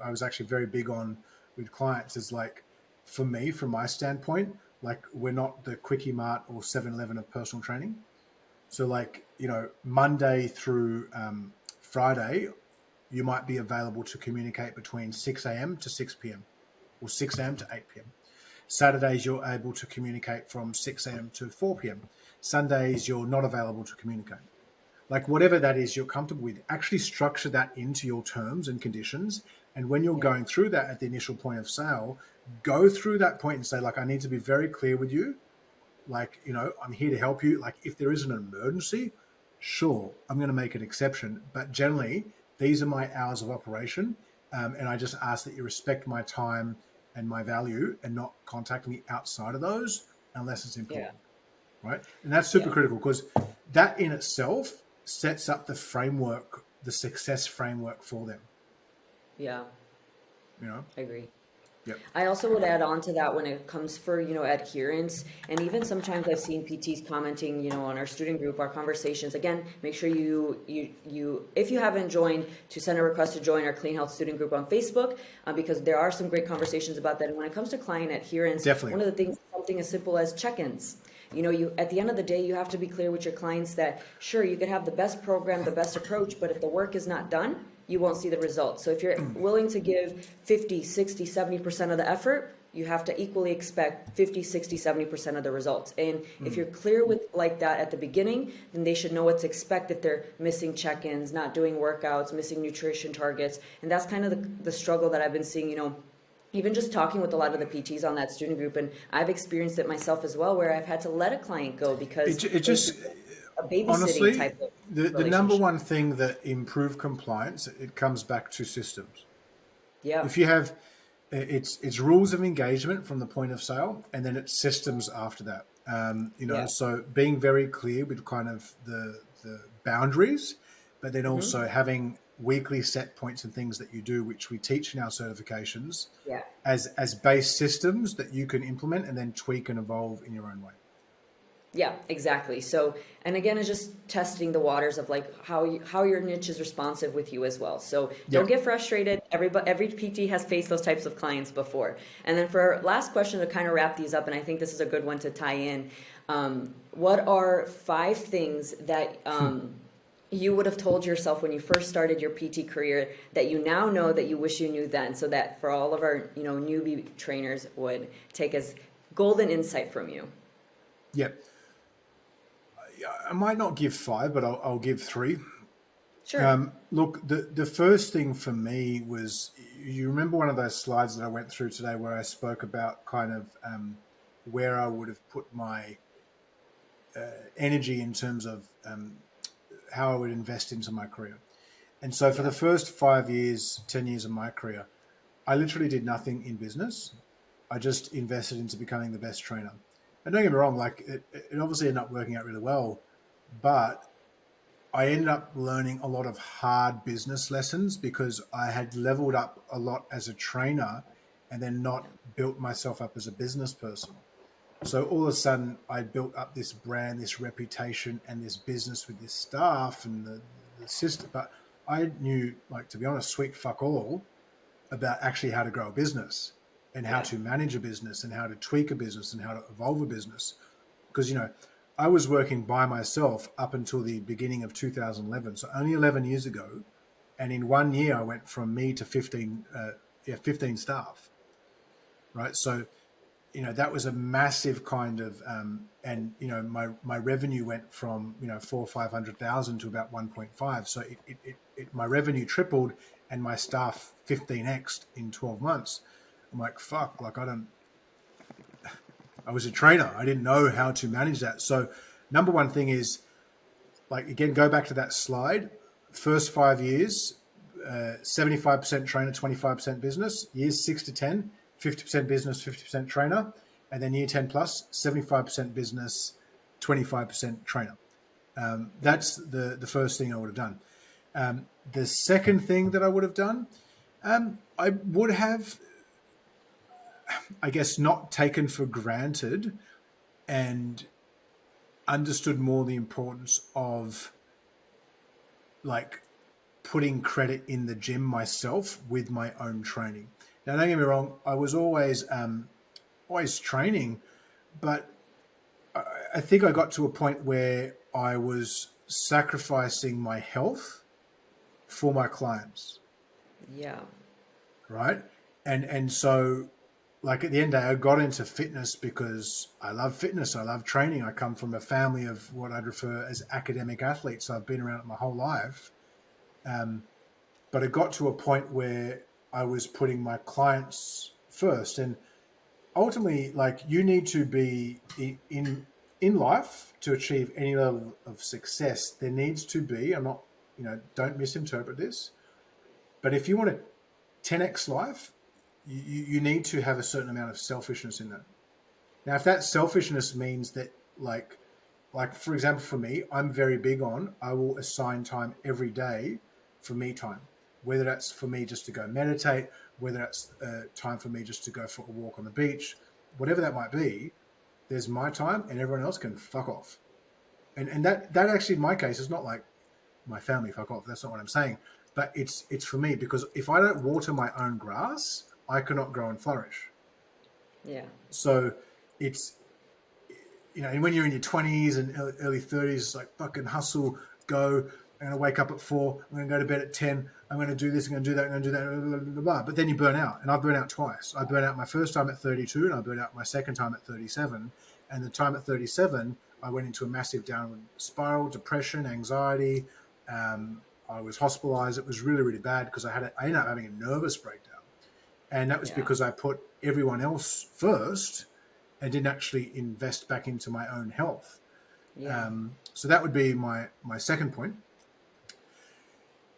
I was actually very big on with clients is like, for me, from my standpoint, like we're not the Quickie Mart or 7-Eleven of personal training. So like, Monday through Friday, you might be available to communicate between 6 a.m. to 6 p.m. or 6 a.m. to 8 p.m. Saturdays, you're able to communicate from 6 a.m. to 4 p.m. Sundays, you're not available to communicate. Like whatever that is you're comfortable with, actually structure that into your terms and conditions. And when you're Yeah. going through that at the initial point of sale, go through that point and say, like, I need to be very clear with you. Like, I'm here to help you. Like, if there is an emergency, sure, I'm going to make an exception. But generally, these are my hours of operation. And I just ask that you respect my time and my value and not contact me outside of those unless it's Yeah. important. Right. And that's super Yeah. critical because that in itself sets up the framework, the success framework for them. Yeah. You know? I agree. Yep. I also would add on to that when it comes for, adherence. And even sometimes I've seen PTs commenting, on our student group, our conversations. Again, make sure if you haven't joined, to send a request to join our Clean Health student group on Facebook, because there are some great conversations about that. And when it comes to client adherence, Definitely. one of the things, something as simple as check-ins. You at the end of the day, you have to be clear with your clients that sure, you could have the best program, the best approach, but if the work is not done, you won't see the results. So if you're willing to give 50, 60, 70% of the effort, you have to equally expect 50, 60, 70% of the results. And if you're clear with like that at the beginning, then they should know what to expect if they're missing check-ins, not doing workouts, missing nutrition targets. And that's kind of the struggle that I've been seeing, even just talking with a lot of the PTs on that student group, and I've experienced it myself as well, where I've had to let a client go because It just, a babysitting honestly, type of the number relationship. one thing that improve compliance, it comes back to systems. Yeah. If you have, it's rules of engagement from the point of sale, and then it's systems after that. Yeah. So being very clear with kind of the boundaries, but then Hmm. also having weekly set points and things that you do, which we teach in our certifications, Yeah. as base systems that you can implement and then tweak and evolve in your own way. Yeah, exactly. So, and again, it's just testing the waters of like how your niche is responsive with you as well. So Yeah, don't get frustrated. Every PT has faced those types of clients before. And then for our last question to kind of wrap these up, and I think this is a good one to tie in. What are 5 things that you would have told yourself when you first started your PT career that you now know that you wish you knew then, so that for all of our newbie trainers would take as golden insight from you? yeah. I might not give 5, but I'll give 3. Sure. Look, the first thing for me was, you remember one of those slides that I went through today where I spoke about kind of where I would have put my energy in terms of how I would invest into my career. And so for the first 5 years, 10 years of my career, I literally did nothing in business. I just invested into becoming the best trainer. And don't get me wrong, like it obviously ended up working out really well, but I ended up learning a lot of hard business lessons because I had leveled up a lot as a trainer and then not built myself up as a business person. So all of a sudden, I built up this brand, this reputation, and this business with this staff and the system. But I knew, like, to be honest, sweet fuck all about actually how to grow a business and how Yeah. to manage a business and how to tweak a business and how to evolve a business. Because, I was working by myself up until the beginning of 2011. So only 11 years ago. And in 1 year, I went from me to 15 staff, right? So, that was a massive kind of, and, my revenue went from, 400,000 or 500,000 to about 1.5. So my revenue tripled and my staff 15x'd in 12 months. I'm like, fuck, like I was a trainer. I didn't know how to manage that. So number one thing is, like, again, go back to that slide. First 5 years, 75% trainer, 25% business. Years 6 to 10, 50% business, 50% trainer. And then year 10 plus, 75% business, 25% trainer. That's the first thing I would have done. The second thing that I would have done, I would have, I guess, not taken for granted and understood more the importance of, like, putting credit in the gym myself with my own training. Now, don't get me wrong, I was always training, but I think I got to a point where I was sacrificing my health for my clients, Yeah. right? And so, like, at the end of the day, I got into fitness because I love fitness. I love training. I come from a family of what I'd refer as academic athletes. So I've been around it my whole life. But it got to a point where I was putting my clients first. And ultimately, like, you need to be in life to achieve any level of success. There needs to be, I'm not, don't misinterpret this, but if you want to 10x life, you need to have a certain amount of selfishness in that. Now, if that selfishness means that, like for example, for me, I'm very big on, I will assign time every day for me time, whether that's for me just to go meditate, whether that's time for me just to go for a walk on the beach, whatever that might be. There's my time, and everyone else can fuck off. And that actually, in my case, is not like my family fuck off. That's not what I'm saying. But it's for me, because if I don't water my own grass, I cannot grow and flourish. Yeah. So it's, and when you're in your 20s and early 30s, it's like, fucking hustle, go. I'm going to wake up at 4. I'm going to go to bed at 10. I'm going to do this. I'm going to do that. I'm going to do that. Blah, blah, blah, blah. But then you burn out. And I burn out twice. I burn out my first time at 32, and I burn out my second time at 37. And the time at 37, I went into a massive downward spiral, depression, anxiety. I was hospitalized. It was really, really bad because I ended up having a nervous breakdown. And that was because I put everyone else first and didn't actually invest back into my own health. Yeah. So that would be my second point.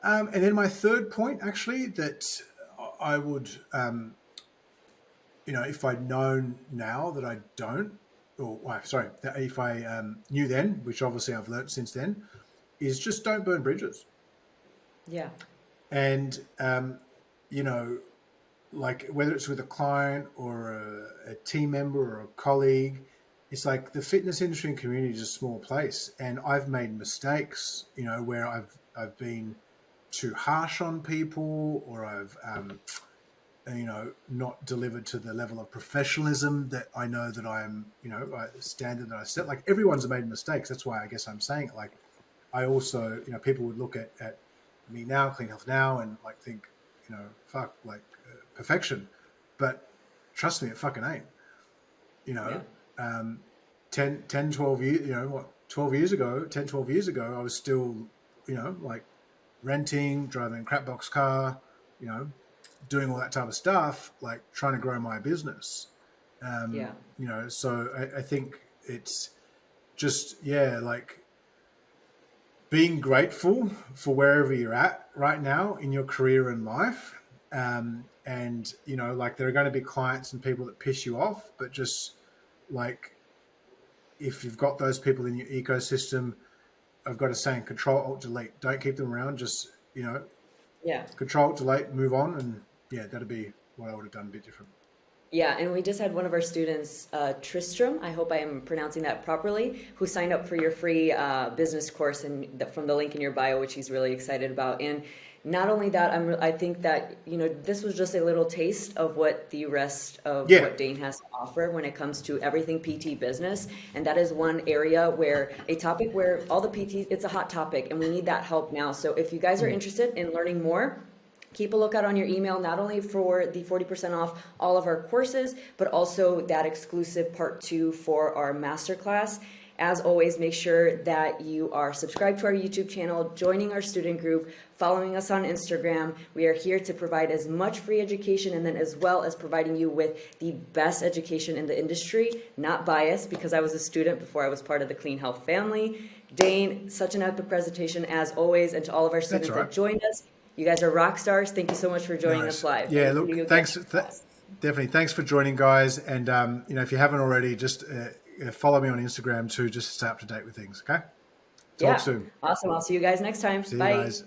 And then my third point, actually, that I would, if I'd known now that I don't, that if I knew then, which obviously I've learned since then, is just don't burn bridges. Yeah. And, like, whether it's with a client or a team member or a colleague, it's like the fitness industry and community is a small place, and I've made mistakes, where I've been too harsh on people, or I've not delivered to the level of professionalism that I know that I'm, standard that I set. Like, everyone's made mistakes. That's why I guess I'm saying it. Like, I also, people would look at me now, Clean Health Now, and like think, fuck, like, perfection. But trust me, it fucking ain't. Yeah. 12 years, 12 years ago, 10, 12 years ago, I was still, like, renting, driving a crap box car, doing all that type of stuff, like trying to grow my business. Yeah. So I think it's just, yeah, like, being grateful for wherever you're at right now in your career and life. And, like there are going to be clients and people that piss you off, but just like if you've got those people in your ecosystem, I've got a saying, control, alt, delete. Don't keep them around. Just, Yeah. control, alt, delete, move on. And yeah, that'd be what I would have done a bit different. Yeah, and we just had one of our students, Tristram, I hope I am pronouncing that properly, who signed up for your free business course from the link in your bio, which he's really excited about. And not only that, I think that, this was just a little taste of what the rest of Yeah. what Daine has to offer when it comes to everything PT business. And that is one area where a topic where all the PTs, it's a hot topic and we need that help now. So if you guys are interested in learning more, keep a lookout on your email, not only for the 40% off all of our courses, but also that exclusive part 2 for our masterclass. As always, make sure that you are subscribed to our YouTube channel, joining our student group, following us on Instagram. We are here to provide as much free education and then as well as providing you with the best education in the industry, not biased because I was a student before I was part of the Clean Health family. Daine, such an epic presentation as always, and to all of our students that joined us. You guys are rock stars. Thank you so much for joining us live. Yeah, look, thanks. Definitely. Thanks for joining, guys. And, if you haven't already, just follow me on Instagram too, just to stay up to date with things. Okay. Talk soon. Awesome. I'll see you guys next time. See Bye. you guys.